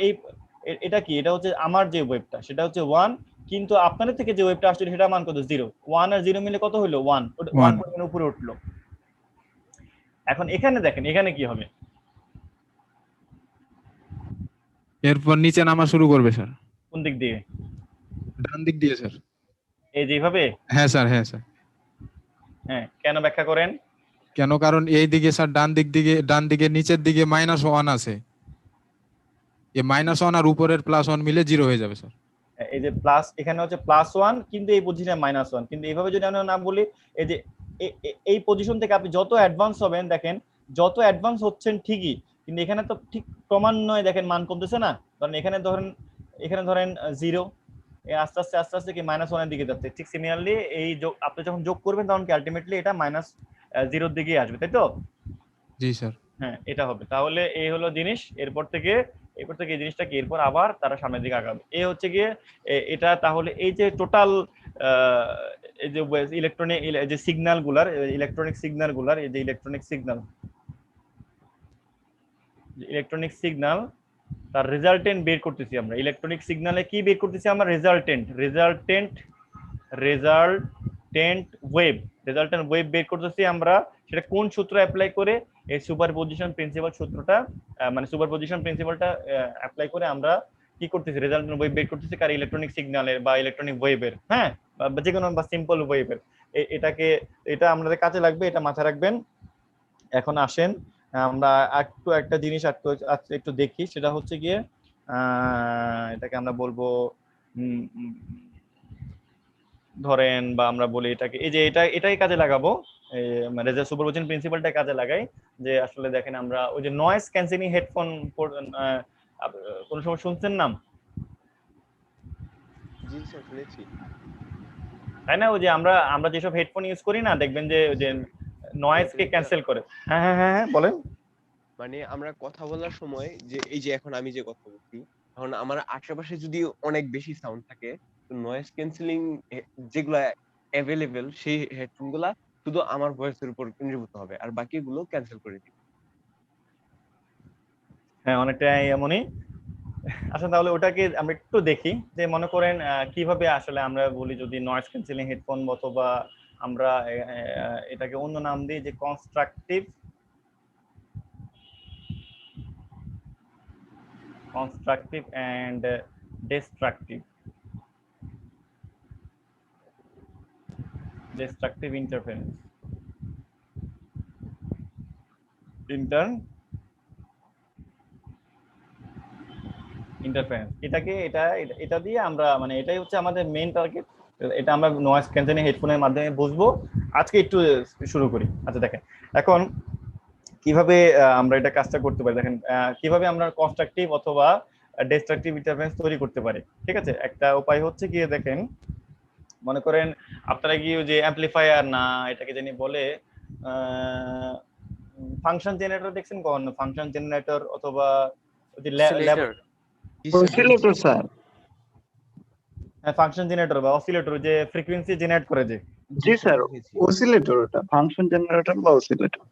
এটা কি, এটা হচ্ছে আমার যে ওয়েবটা সেটা হচ্ছে 1, কিন্তু আপনাদের থেকে যে ওয়েবটা আসছে সেটা মান কত 0। 1 আর 0 মিলে কত হলো 1, 1 পরিমাণ উপরে উঠলো। এখন এখানে দেখেন এখানে কি হবে, এরপর নিচে নামা শুরু করবে স্যার। কোন দিক দিয়ে? ডান দিক দিয়ে স্যার। এই যেভাবে? হ্যাঁ স্যার, হ্যাঁ স্যার। হ্যাঁ, কেন ব্যাখ্যা করেন? কেন, কারণ এই দিকে স্যার ডান দিকে নিচের দিকে -1 আছে, এই -1 আর উপরের +1 মিলে 0 হয়ে যাবে স্যার। এই যে প্লাস, এখানে হচ্ছে +1 কিন্তু এই পজিশনে -1। কিন্তু এইভাবে যদি আমরা না বলি, এই যে এই পজিশন থেকে আপনি যত অ্যাডভান্স হবেন, দেখেন যত অ্যাডভান্স হচ্ছেন ঠিকই, কিন্তু এখানে তো ঠিক ক্রমান্বয়ে দেখেন মান কমতেছে না। কারণ এখানে ধরেন 0, আস্তে আস্তে কি -1 এর দিকে যাচ্ছে। ঠিক সিমিলারলি আপনি যখন যোগ করবেন তখন কি আলটিমেটলি এটা -0 দিকে আসবে, তাই তো? জি স্যার। হ্যাঁ, এটা হবে। তাহলে এই হলো জিনিস। এরপর থেকে এই জিনিসটা কি, এরপর আবার তারা সামনের দিকে আগাবে। এই হচ্ছে গিয়ে এটা। তাহলে এই যে টোটাল এই যে ইলেকট্রনিক সিগন্যাল তার রেজাল্টেন্ট বের করতেছি আমরা। ইলেকট্রনিক সিগন্যালে কি বের করতেছি আমরা? রেজাল্টেন্ট ওয়েভ বের করতেছি আমরা। সেটা কোন সূত্র অ্যাপ্লাই করে? এই সুপারপজিশন প্রিন্সিপাল সূত্রটা, মানে সুপারপজিশন প্রিন্সিপালটা অ্যাপ্লাই করে আমরা কি করতেছি? রেজাল্টেন্ট ওয়েভ বের করতেছি। কার? ইলেকট্রনিক সিগন্যালের বা ইলেকট্রনিক ওয়েভের, হ্যাঁ, বা যে কোনো বা সিম্পল ওয়েভের। এটা আমাদের কাজে লাগবে, এটা মাথায় রাখবেন। এখন আসেন আমরা একটা জিনিস একটু দেখি, সেটা হচ্ছে গিয়ে এটাকে আমরা বলবো ধরেন, বা আমরা বলি এটাকে, এই যে এটাই কাজে লাগাবো, মানে সুপারপজিশন প্রিন্সিপালটা কাজে লাগাই। যে আসলে দেখেন আমরা ওই যে নয়েজ ক্যান্সেলিং হেডফোন কোন সময় শুনছেন নাম? জি স্যার, শুনেছি। তাই না? ওই যে আমরা যেসব হেডফোন ইউজ করি না, দেখবেন যে নয়েজ কে ক্যান্সেল করে। হ্যাঁ হ্যাঁ হ্যাঁ, বলেন। মানে আমরা কথা বলার সময় যে এই যে এখন আমি যে কথা বলছি, এখন আমার আশেপাশে যদি অনেক বেশি সাউন্ড থাকে, তো নয়েজ ক্যান্সেলিং যেগুলো অ্যাভেলেবেল সেই হেডফোন গুলা শুধু আমার ভয়েসের উপর কেন্দ্রীভূত হবে, আর বাকিগুলো ক্যান্সেল করে দিবে। হ্যাঁ, অনেকটাই এমনই। আচ্ছা তাহলে ওটাকে আমরা একটু দেখি, যে মনে করেন কিভাবে আসলে আমরা বলি যদি নয়েজ ক্যান্সেলিং হেডফোন, অথবা আমরা এটাকে অন্য নাম দিই যে কনস্ট্রাকটিভ এন্ড ডিস্ট্রাকটিভ ইন্টারফারেন্স। এটা দিয়ে আমরা, মানে এটাই হচ্ছে আমাদের মেইন টার্গেট। এটা আমরা নয়েজ ক্যান্সেলিং হেডফোনের মাধ্যমে বুঝবো। আজকে একটু শুরু করি। আচ্ছা দেখেন এখন কিভাবে আমরা এটা কাজটা করতে পারি। দেখেন কিভাবে আমরা কনস্ট্রাকটিভ অথবা ডিস্ট্রাকটিভ ইন্টারফারেন্স তৈরি করতে পারি। ঠিক আছে, একটা উপায় হচ্ছে গিয়ে দেখেন, মনে করেন আপনারা কি ওই যে অ্যামপ্লিফায়ার না, এটাকে জানি বলে ফাংশন জেনারেটর দেখছেন? কোন ফাংশন জেনারেটর অথবা ওই যে অসিলেটর স্যার। হ্যাঁ, ফাংশন জেনারেটর বা অসিলেটর, যে ফ্রিকোয়েন্সি জেনারেট করে যে। জি স্যার, অসিলেটর, ওটা ফাংশন জেনারেটর বা অসিলেটর।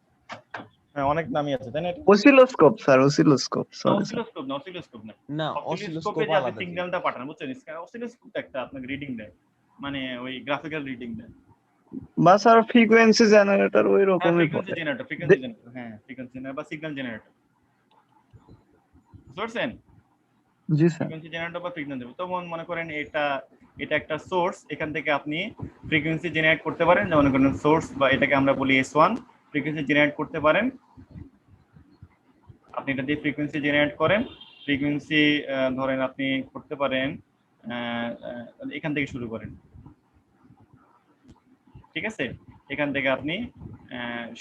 হ্যাঁ, অনেক নামই আছে তাই না? এটা oscilloscope sir, oscilloscope. Sorry sir, oscilloscope না। না, অসিলোস্কোপে যে আপনি সিগন্যালটা পাঠান, বুঝছেন? অসিলোস্কোপ একটা আপনাকে রিডিং দেয়, মানে ওই গ্রাফিক্যাল রিডিং দেয়। বা স্যার ফ্রিকোয়েন্সি জেনারেটর ওই রকমই ফ্রিকোয়েন্সি জেনারেটর, হ্যাঁ ফ্রিকোয়েন্সি জেনারেটর বা সিগন্যাল জেনারেটর, বুঝছেন? জি স্যার। ফ্রিকোয়েন্সি জেনারেটর বা সিগন্যাল জেনারেটর। তো মনে করেন এটা একটা সোর্স, এখান থেকে আপনি ফ্রিকোয়েন্সি জেনারেট করতে পারেন। যেমন মনে করেন সোর্স, বা এটাকে আমরা বলি S1, ফ্রিকোয়েন্সি জেনারেট করতে পারেন। আপনি এটা দিয়ে ফ্রিকোয়েন্সি জেনারেট করেন। ফ্রিকোয়েন্সি ধরেন আপনি করতে পারেন, এখান থেকে শুরু করেন, ঠিক আছে? এখান থেকে আপনি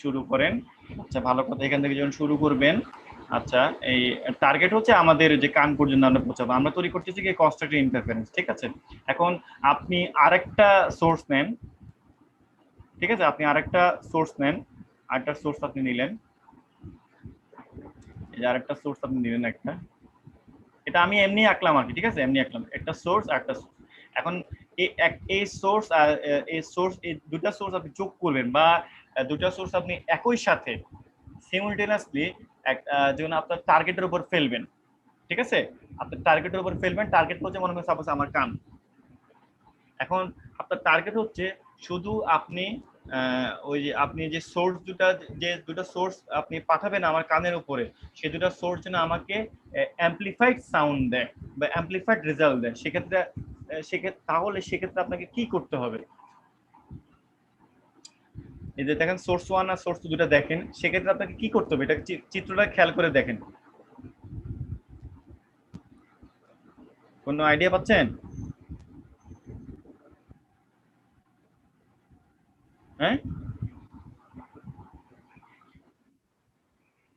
শুরু করেন। আচ্ছা ভালো কথা, এখান থেকে যখন শুরু করবেন, আচ্ছা এই টার্গেট হচ্ছে আমাদের যে কান পর্যন্ত আমরা পৌঁছাবো, আমরা তৈরি করতেছি কি কনস্ট্রাকটিভ ইন্টারফারেন্স, ঠিক আছে। এখন আপনি আরেকটা সোর্স নেন, ঠিক আছে, আপনি আরেকটা সোর্স নেন, আরেকটা সোর্স আপনি নিলেন, এই যে আরেকটা সোর্স আপনি নিলেন একটা, এটা আমি এমনি আঁকলাম আর কি, ঠিক আছে, এমনি আঁকলাম একটা সোর্স একটা সোর্স। এখন এই সোর্স আর এই সোর্স, এই দুটা সোর্স আপনি যোগ করবেন বা দুটা সোর্স আপনি একই সাথে সিমুলটেনিয়াসলি যেমন আপনার টার্গেটের উপর ফেলবেন, ঠিক আছে, আপনার টার্গেটের উপর ফেলবেন। টার্গেট হচ্ছে মনে করেন সাপোজ আমার কান, এখন আপনার টার্গেট হচ্ছে শুধু আপনি ওই যে আপনি যে সোর্স দুটা সোর্স আপনি পাঠাবেন আমার কানের উপরে, সেই দুটা সোর্স যেন আমাকে অ্যাম্পলিফাইড সাউন্ড দেয় বা অ্যাম্পলিফাইড রেজাল্ট দেয়। সেক্ষেত্রে সেক্ষেত্রে আপনাকে কি করতে হবে, এই যে দেখেন সোর্স 1 আর সোর্স 2 দুটো দেখেন, সেক্ষেত্রে আপনাকে কি করতে হবে, এটা চিত্রটা খেয়াল করে দেখেন, কোনো আইডিয়া পাচ্ছেন? হ্যাঁ,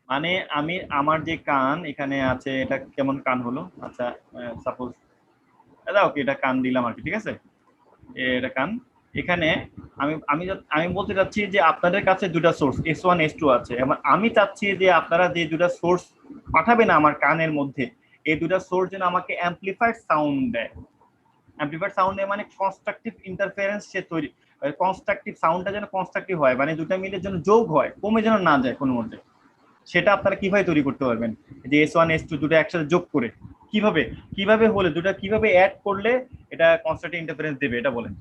মানে আমার যে কান এখানে আছে, এটা কেমন কান হলো, আচ্ছা সাপোজ এটা ওকে, এটা কান দিলাম আর কি, ঠিক আছে, এটা কান। এখানে আমি বলতে চাচ্ছি যে আপনাদের কাছে দুটা সোর্স S1 S2 আছে, এবং আমি চাচ্ছি যে আপনারা যে দুটা সোর্স পাঠাবেন আমার কানের মধ্যে, এই দুটা সোর্স যেন আমাকে অ্যাম্পলিফাইড সাউন্ড দেয়। অ্যাম্পলিফাইড সাউন্ড মানে কনস্ট্রাকটিভ ইন্টারফারেন্স সে তৈরি, কনস্ট্রাকটিভ সাউন্ডটা যেন কনস্ট্রাকটিভ হয়, মানে দুটা মিলে যেন যোগ হয়, কমে যেন না যায় কোনো মধ্যে। সেটা আপনারা কিভাবে তৈরি করতে পারবেন, যে S1 S2 দুটো একসাথে যোগ করে কিভাবে হলে দুটো কিভাবে অ্যাড করলে এটা কনস্ট্রাকটিভ ইন্টারফারেন্স দেবে, এটা বলেন।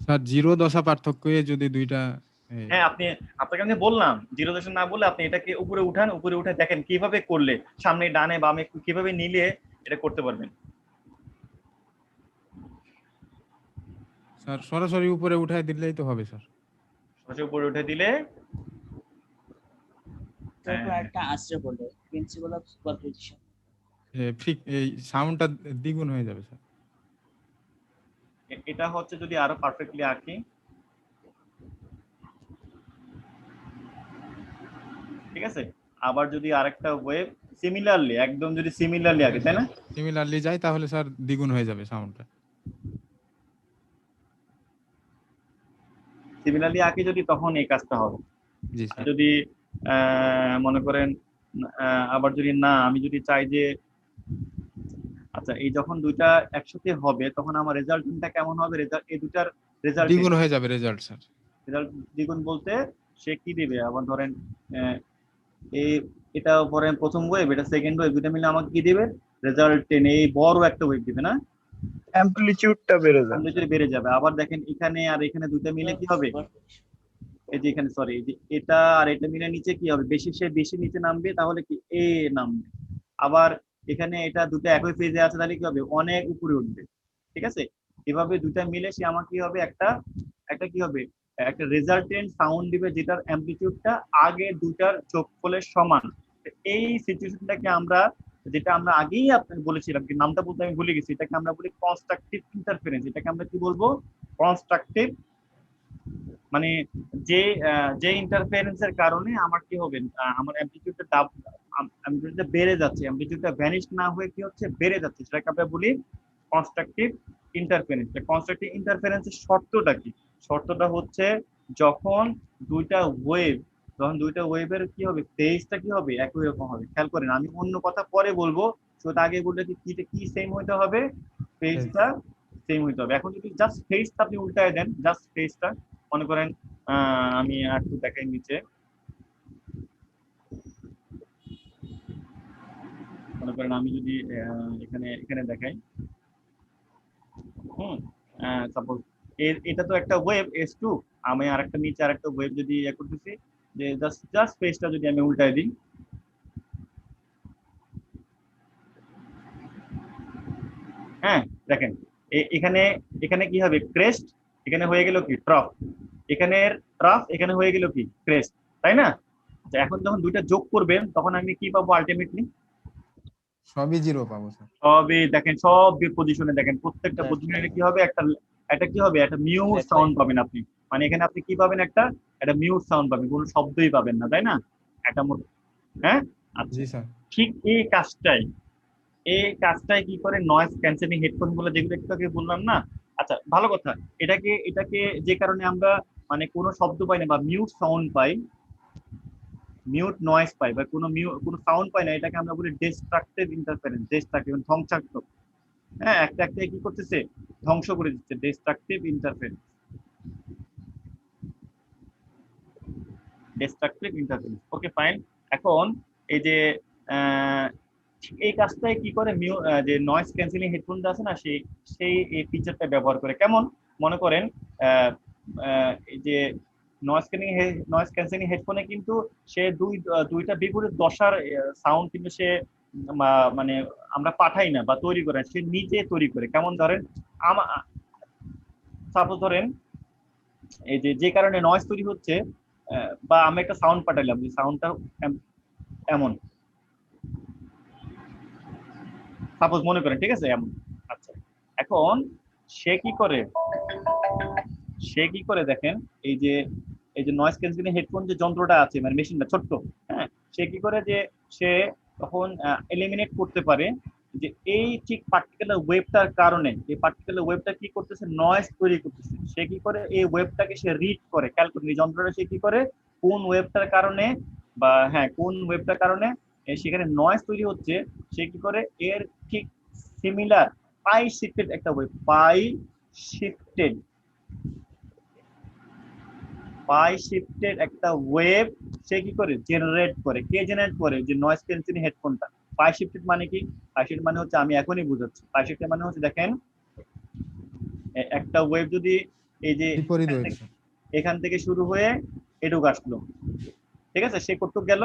স্যার জিরো দশা পার্থক্যে যদি দুইটা হ্যাঁ, আপনাকে আমি বললাম জিরো দশা না বলে আপনি এটাকে উপরে উঠে দেখেন কিভাবে করলে সামনে ডানে বামে কিভাবে নিলে এটা করতে পারবেন। স্যার সরাসরি উপরে উঠায় দিলেই তো হবে স্যার। সরাসরি উপরে উঠে দিলে একটা আসছে বলে প্রিন্সিপাল অফ সুপারপজিশন, এই সাউন্ডটা দ্বিগুণ হয়ে যাবে স্যার। এটা হচ্ছে যদি আরো পারফেক্টলি আঁকি, ঠিক আছে, আবার যদি আরেকটা ওয়েভ সিমিলারলি একদম যদি সিমিলারলি আঁকে, তাই না, সিমিলারলি যায় তাহলে স্যার দ্বিগুণ হয়ে যাবে সাউন্ডটা। সিমিলারলি আঁকি যদি, তখন এই কাজটা হবে। জি স্যার। যদি মনে করেন আবার যদি না, আমি যদি চাই যে আচ্ছা এই যখন দুইটা একসাথে হবে তখন আমার রেজাল্টটা কেমন হবে, এই দুটার রেজাল্ট দ্বিগুণ হয়ে যাবে রেজাল্ট স্যার। রেজাল্ট দ্বিগুণ বলতে সে কি দিবে, আবার ধরেন এটা পরে প্রথম ওয়েভ, এটা সেকেন্ড ওয়েভ, দুটা মিলে আমাকে কি দিবে, রেজাল্ট 10, এই বড় একটা ওয়েভ দিবে না, অ্যাম্পলিটিউডটা বেড়ে যাবে, অ্যাম্পলিটিউড বেড়ে যাবে। আবার দেখেন এখানে আর এখানে দুটো মিলে কি হবে, এই যে এখানে সরি, এই যে এটা আর এটা মিলে নিচে কি হবে, বেশি নিচে নামবে, তাহলে কি এ নামবে। আবার এখানে এটা দুটো একই ফেজে আছে, তাহলে কি হবে, অনেক উপরে উঠবে, ঠিক আছে। এভাবে দুটা মিলে সে আমার কি হবে, একটা কি হবে, একটা রেজাল্টেন্ট সাউন্ড দিবে যেটার অ্যাম্পলিটিউডটা আগে দুটার যোগফলের সমান। এই সিচুয়েশনটাকে যেটা আমরা আগেই আপনাকে বলেছিলাম, কি নামটা বলতে আমি ভুলে গেছি, এটাকে আমরা বলি কনস্ট্রাকটিভ ইন্টারফারেন্স। এটাকে আমরা কি বলবো, কনস্ট্রাকটিভ, মানে যে ইন্টারফারেন্সের কারণে আমার কি হবে, আমার অ্যাম্পলিটিউডটা বেড়ে যাচ্ছে, অ্যাম্পলিটিউডটা ভ্যানিশ না হয়ে কি হচ্ছে, বেড়ে যাচ্ছে, সেটাকে আমরা বলি কনস্ট্রাকটিভ ইন্টারফারেন্স। কনস্ট্রাকটিভ ইন্টারফারেন্সের শর্তটা কি, শর্তটা হচ্ছে যখন দুইটা ওয়েভের কি হবে, ফেজটা কি হবে, একই রকম হবে। খেয়াল করেন, আমি অন্য কথা পরে বলবো, সেটা আগে বললে কি সেম হইতে হবে, ফেজটা সেম হইতে হবে। এখন যদি জাস্ট ফেজটা আপনি উল্টায় দেন, জাস্ট ফেজটা মনে করেন, আমি একটু দেখাই নিচে, মনে করেন আমি যদি এখানে দেখাই, সাপোজ এটা তো একটা ওয়েভ S2, আমি আরেকটা নিচে আরেকটা ওয়েভ যদি করতেছি, যে জাস্ট ফেজটা যদি আমি উল্টায় দিই, হ্যাঁ দেখেন এখানে কি হবে, ক্রেস্ট, এখানে হয়ে গেল কি ট্রফ, এখানের ট্রফ, এখানে হয়ে গেল কি ক্রেস্ট, তাই না। আচ্ছা এখন যখন দুইটা যোগ করবেন তখন আমি কি পাবো, আলটিমেটলি সবই জিরো পাবো স্যার। সবই দেখেন, সব পজিশনে দেখেন, প্রত্যেকটা পজিশনে কি হবে, একটা কি হবে, একটা মিউ সাউন্ড পাবেন আপনি, মানে এখানে আপনি কি পাবেন, একটা মিউট সাউন্ড পাবেন, কোনো শব্দই পাবেন না, তাই না? একটা হ্যাঁ, আচ্ছা। জি স্যার। ঠিক এই কাজটাই কি করে নয়েজ ক্যান্সেলিং হেডফোন গুলো, যেগুলো একটু আগে বললাম না। আচ্ছা, ভালো কথা। এটাকে যে কারণে আমরা মানে কোনো শব্দ পাই না বা মিউট সাউন্ড পাই, মিউট নয়েজ পাই বা কোনো সাউন্ড পাই না, এটাকে আমরা বলি ডিস্ট্রাকটিভ ইন্টারফারেন্স, ডিস্ট্রাকটিভ ধ্বংসাত্মক। হ্যাঁ, একটা কি করতেছে, ধ্বংস করে দিচ্ছে, ডিস্ট্রাকটিভ ইন্টারফারেন্স, ডিস্ট্রাকটিভ ইন্টারফারেন্স। ওকে, ফাইন। এখন এই যে এই কাজটাই কি করে যে নয়েজ ক্যান্সেলিং হেডফোনটা আছে না, সেই এই ফিচারটা ব্যবহার করে। কেমন, মনে করেন এই যে নয়েজ ক্যান্সেলিং হেডফোনে কিন্তু সে দুইটা বিপরীত দশার সাউন্ড কিন্তু সে মানে আমরা পাঠাই না বা তৈরি করে, সে নিজে তৈরি করে। কেমন, ধরেন সাপোজ ধরেন এই যে কারণে নয়েজ তৈরি হচ্ছে, বা আমি একটা সাউন্ড পাঠাইলাম, যে সাউন্ডটা এমন, সাপোজ মনে করেন, ঠিক আছে, এমন। আচ্ছা, এখন সে কি করে দেখেন, এই যে নয়েজ ক্যান্সেলিং হেডফোন যে যন্ত্রটা আছে, মানে মেশিনটা ছোট্ট, হ্যাঁ, সে কি করে যে সে তখন এলিমিনেট করতে পারে যে এই ঠিক পার্টিকুলার ওয়েবটার কারণে, এই পার্টিকুলার ওয়েবটা কি করতেছে, নয়েজ তৈরি করতেছে। সে কি করে এই ওয়েবটাকে সে রিড করে, খেয়াল করে, এই যন্ত্রটা সে কি করে কোন ওয়েবটার কারণে, বা হ্যাঁ কোন ওয়েবটার কারণে সেখানে নয়েজ তৈরি হচ্ছে, সে কি করে এর ঠিক সিমিলার পাই শিফটেড একটা ওয়েব, পাই শিফটেড একটা ওয়েব সে কি করে জেনারেট করে। কে জেনারেট করে? যে নয়েজ ক্যান্সেলিং হেডফোনটা। পাই শিফটেড মানে কি? পাই শিফটেড মানে হচ্ছে, আমি এখনই বুঝাচ্ছি। পাই শিফটেড মানে হচ্ছে, দেখেন একটা ওয়েব যদি এই যে বিপরীত ওয়েব। এখান থেকে শুরু হয়ে এটুক আসলো, ঠিক আছে, সে কতটুক গেল,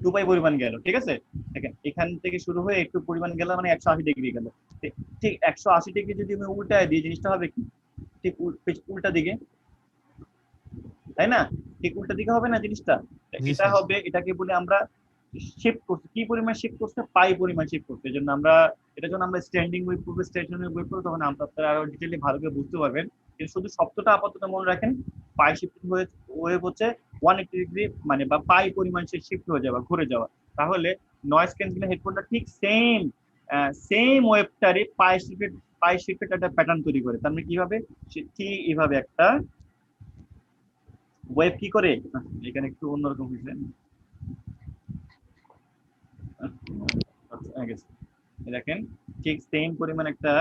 2 পাই পরিমাণ গেল, ঠিক আছে। দেখেন এখান থেকে শুরু হয়ে একটু পরিমাণ গেল, মানে 180 ডিগ্রি গেল। ঠিক 180 ডিগ্রি যদি আমি উল্টায় দিই, জিনিসটা হবে কি, ঠিক উল্টা দিকে, তাই না? ঠিক উল্টা দিকে হবে না জিনিসটা? এটা হবে, এটাকে বলে আমরা শিফট করতে। কি পরিমাণ শিফট করতে? পাই পরিমাণ শিফট করতে। এজন্য আমরা যখন আমরা স্ট্যান্ডিং ওয়েভ করবো, স্টেশনারি ওয়েভ করবো, তখন আপনারা আরো ডিটেইলি ভালো করে বুঝতে পারবেন। কিন্তু শুধু শব্দটা আপাতত মনে রাখেন, পাই শিফট ওয়েভ হচ্ছে 180 ডিগ্রি, মানে বা পাই পরিমাণ সে শিফট হয়ে যাওয়া, ঘুরে যাওয়া। তাহলে নয়েজ ক্যান্সেলিং হেডফোনটা ঠিক সেম ওয়েভটারই পাই শিফটেড একটা প্যাটার্ন তৈরি করে। তার মানে কিভাবে, ঠিক এইভাবে একটা ওয়েব কি করে, এখানে একটু অন্যরকম হয়েছে, দেখেন ঠিক সেম পরিমাণ একটা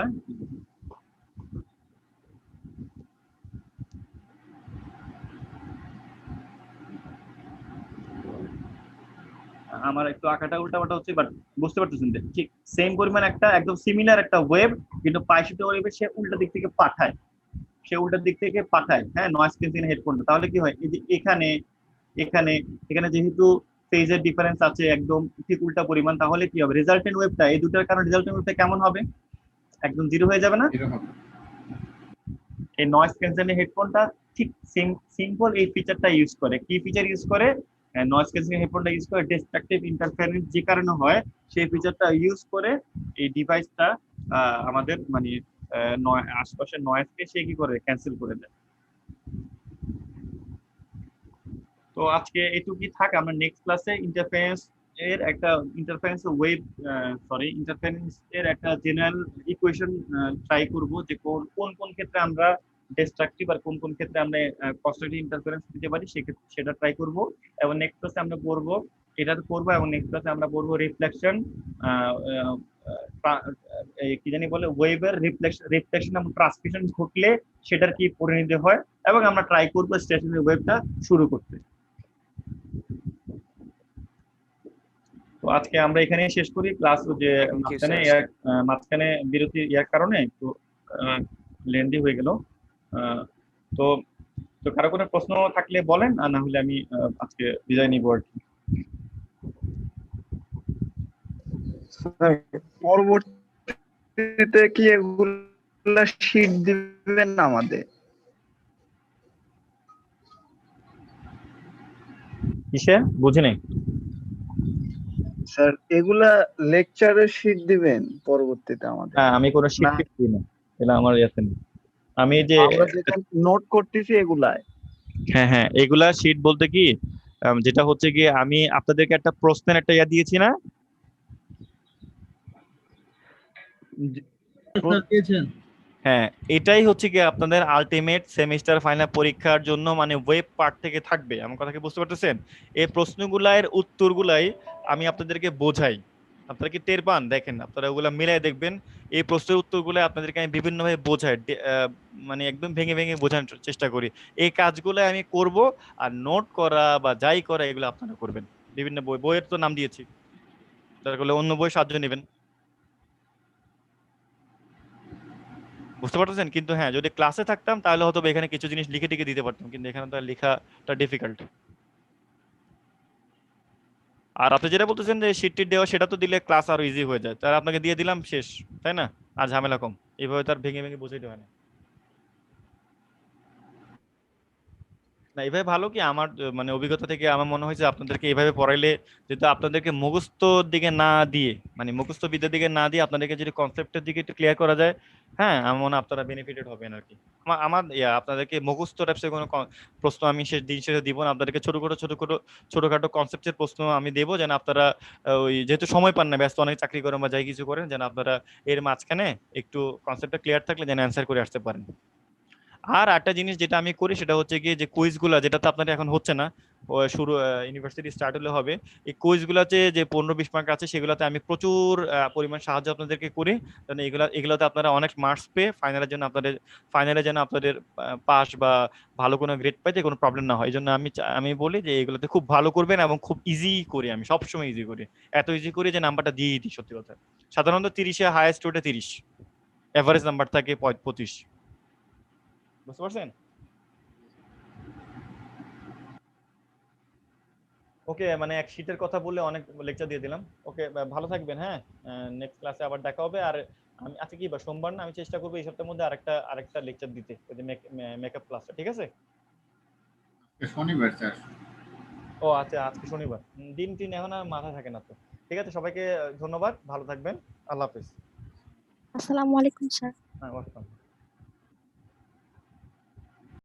আমার একটু আঁকাটা উল্টাপাল্টা হচ্ছে, বাট বুঝতে পারতেছেন। ঠিক সেম পরিমাণ একটা একদম সিমিলার একটা ওয়েব, কিন্তু পাই শিফটেড ওয়েবে সে উল্টা দিক থেকে পাঠায়, হ্যাঁ, নয়েজ ক্যান্সেলিং হেডফোনটা। তাহলে কি হয়, এই যে এখানে যেহেতু ফেজের ডিফারেন্স আছে একদম ঠিক উল্টা পরিমাণ, তাহলে কি হবে, রেজাল্টেন্ট ওয়েবটা, এই দুটার কারণে রেজাল্টেন্ট ওয়েবটা কেমন হবে, একদম জিরো হয়ে যাবে না? এই নয়েজ ক্যান্সেলিং হেডফোনটা ঠিক সিম্পল এই ফিচারটা ইউজ করে। কি ফিচার ইউজ করে? নয়েজ ক্যান্সেলিং হেডফোনটা ইউজ করে ডিস্ট্রাকটিভ ইন্টারফারেন্স যে কারণে হয়, সেই ফিচারটা ইউজ করে এই ডিভাইসটা আমাদের মানে আশপাশের নয়েজকে সে কি করে, ক্যান্সেল করে দেয়। তো আজকে এটুকুই থাক। আমরা নেক্সট ক্লাসে ইন্টারফারেন্স এর একটা জেনারেল ইকুয়েশন ট্রাই করব, যে কোন ক্ষেত্রে আমরা ডিস্ট্রাকটিভ আর কোন ক্ষেত্রে আমরা কনস্ট্রাকটিভ ইন্টারফারেন্স দিতে পারি, সেটা ট্রাই করব। এবং নেক্সট ক্লাসে আমরা পড়বো এবং নেক্সট ক্লাসে আমরা পড়বো রিফ্লেকশন, কি জানি বলে, ওয়েভের রিফ্লেকশন এবং ট্রান্সমিশন ঘটলে সেটার কি পরিণতি হয়, এবং আমরা ট্রাই করবো স্টেশনারি ওয়েভটা শুরু করতে। তো আজকে আমরা এখানে শেষ করি ক্লাস। যে মাঝখানে বিরতি ইয়ার কারণে একটু লেন্দি হয়ে গেল। তো কারো কোনো প্রশ্ন থাকলে বলেন, আর না হলে আমি আজকে বিদায় নিব আর কি। পরবর্তীতে কি এগুলা শীট দিবেন না আমাদের? কিসে বুঝি নাই স্যার, এগুলা লেকচারের শীট দিবেন পরবর্তীতে আমাদের? হ্যাঁ, আমি কোনো শীট দিই না, এটা আমার ইয়াতে নেই। আমি এই যে আমরা যেটা নোট করতেছি এগুলায়। হ্যাঁ হ্যাঁ, এগুলা শীট বলতে কি যেটা হচ্ছে কি আমি আপনাদেরকে একটা প্রশ্নের একটা দিয়েছি না, স্যার দিয়েছেন। হ্যাঁ এটাই হচ্ছে কি আপনাদের আলটিমেট সেমিস্টার ফাইনাল পরীক্ষার জন্য মানে ওয়েব পার্ট থেকে থাকবে। আমার কথা কি বুঝতে পারতেছেন? এই প্রশ্নগুলার উত্তরগুলাই আমি আপনাদেরকে বোঝাই, আপনারা কি টের পান? দেখেন আপনারা ওগুলা মিলাই দেখবেন, এই প্রশ্নের উত্তরগুলো আপনাদেরকে আমি বিভিন্নভাবে বোঝাই, মানে একদম ভেঙে ভেঙে বোঝানোর চেষ্টা করি। এই কাজগুলো আমি করব, আর নোট করা বা যাই করা এগুলো আপনারা করবেন। বিভিন্ন বইয়ের তো নাম দিয়েছি, দরকার হলে অন্য বই সাহায্য নেবেন। বুঝতে পারতেছেন? কিন্তু হ্যাঁ, যদি ক্লাসে থাকতাম তাহলে হয়তো এখানে কিছু জিনিস লিখে টিকে দিতে পারতাম, কিন্তু এখানে তো আর লেখাটা ডিফিকাল্ট। আর আপনি যেটা বলতেছেন যে শিট টিট দেওয়া, সেটা তো দিলে ক্লাস আরো ইজি হয়ে যায়, তার আপনাকে দিয়ে দিলাম শেষ, তাই না? আর ঝামেলা কম, এইভাবে তার ভেঙে ভেঙে বুঝাইতে হয় না। না এইভাবে ভালো কি আমার মানে অভিজ্ঞতা থেকে আমার মনে হয়েছে আপনাদেরকে এইভাবে পড়াইলে, যেহেতু আপনাদেরকে মুখস্থর দিকে না দিয়ে মানে মুখস্থ বিদ্যার দিকে না দিয়ে আপনাদেরকে যদি কনসেপ্টের দিকে একটু ক্লিয়ার করা যায়, হ্যাঁ আমার মনে হয় আপনারা বেনিফিটেড হবেন আর কি। আপনাদেরকে মুখস্থ টাইপসের কোনো প্রশ্ন আমি দিন শেষে দিব না, আপনাদেরকে ছোটখাটো কনসেপ্টের প্রশ্ন আমি দেবো, যেন আপনারা ওই যেহেতু সময় পান না, ব্যস্ত অনেক চাকরি করেন বা যাই কিছু করেন, যেন আপনারা এর মাঝখানে একটু কনসেপ্টটা ক্লিয়ার থাকলে যেন অ্যান্সার করে আসতে পারেন। আর একটা জিনিস যেটা আমি করি সেটা হচ্ছে কি যে কুইজগুলা, যেটা তো আপনাদের এখন হচ্ছে না, শুরু ইউনিভার্সিটি স্টার্ট হলে হবে, এই কুইজগুলাতে যে 15-20 মার্ক আছে সেগুলোতে আমি প্রচুর পরিমাণ সাহায্য আপনাদেরকে করি, কারণ এগুলোতে আপনারা অনেক মার্কস পেয়ে ফাইনালে যেন আপনাদের পাস বা ভালো কোনো গ্রেড পাইতে কোনো প্রবলেম না হয়। এই জন্য আমি বলি যে এগুলোতে খুব ভালো করবেন, এবং খুব ইজি করি, আমি সবসময় ইজি করি, এত ইজি করি যে নাম্বারটা দিয়ে দিই। সত্যি কথা, সাধারণত 30-এ হাইয়েস্ট ওঠে 30, এভারেজ নাম্বার থাকে 25। বুঝতে পারছেন? ওকে, মানে এক শীটের কথা বললে অনেক লেকচার দিয়ে দিলাম। ওকে, ভালো থাকবেন। হ্যাঁ, নেক্সট ক্লাসে আবার দেখা হবে। আর আমি আজকে কি সোমবার না, আমি চেষ্টা করবো এই সপ্তাহের মধ্যে আরেকটা লেকচার দিতে, ওই যে মেকআপ ক্লাসটা, ঠিক আছে? শনিবার স্যার। ও আচ্ছা, আজকে শনিবার, দিন টিন এখন আর মাথায় থাকে না তো। ঠিক আছে, সবাইকে ধন্যবাদ, ভালো থাকবেন, আল্লাহ হাফেজ। আসসালামু আলাইকুম স্যার। হ্যাঁ, ওয়েলকাম।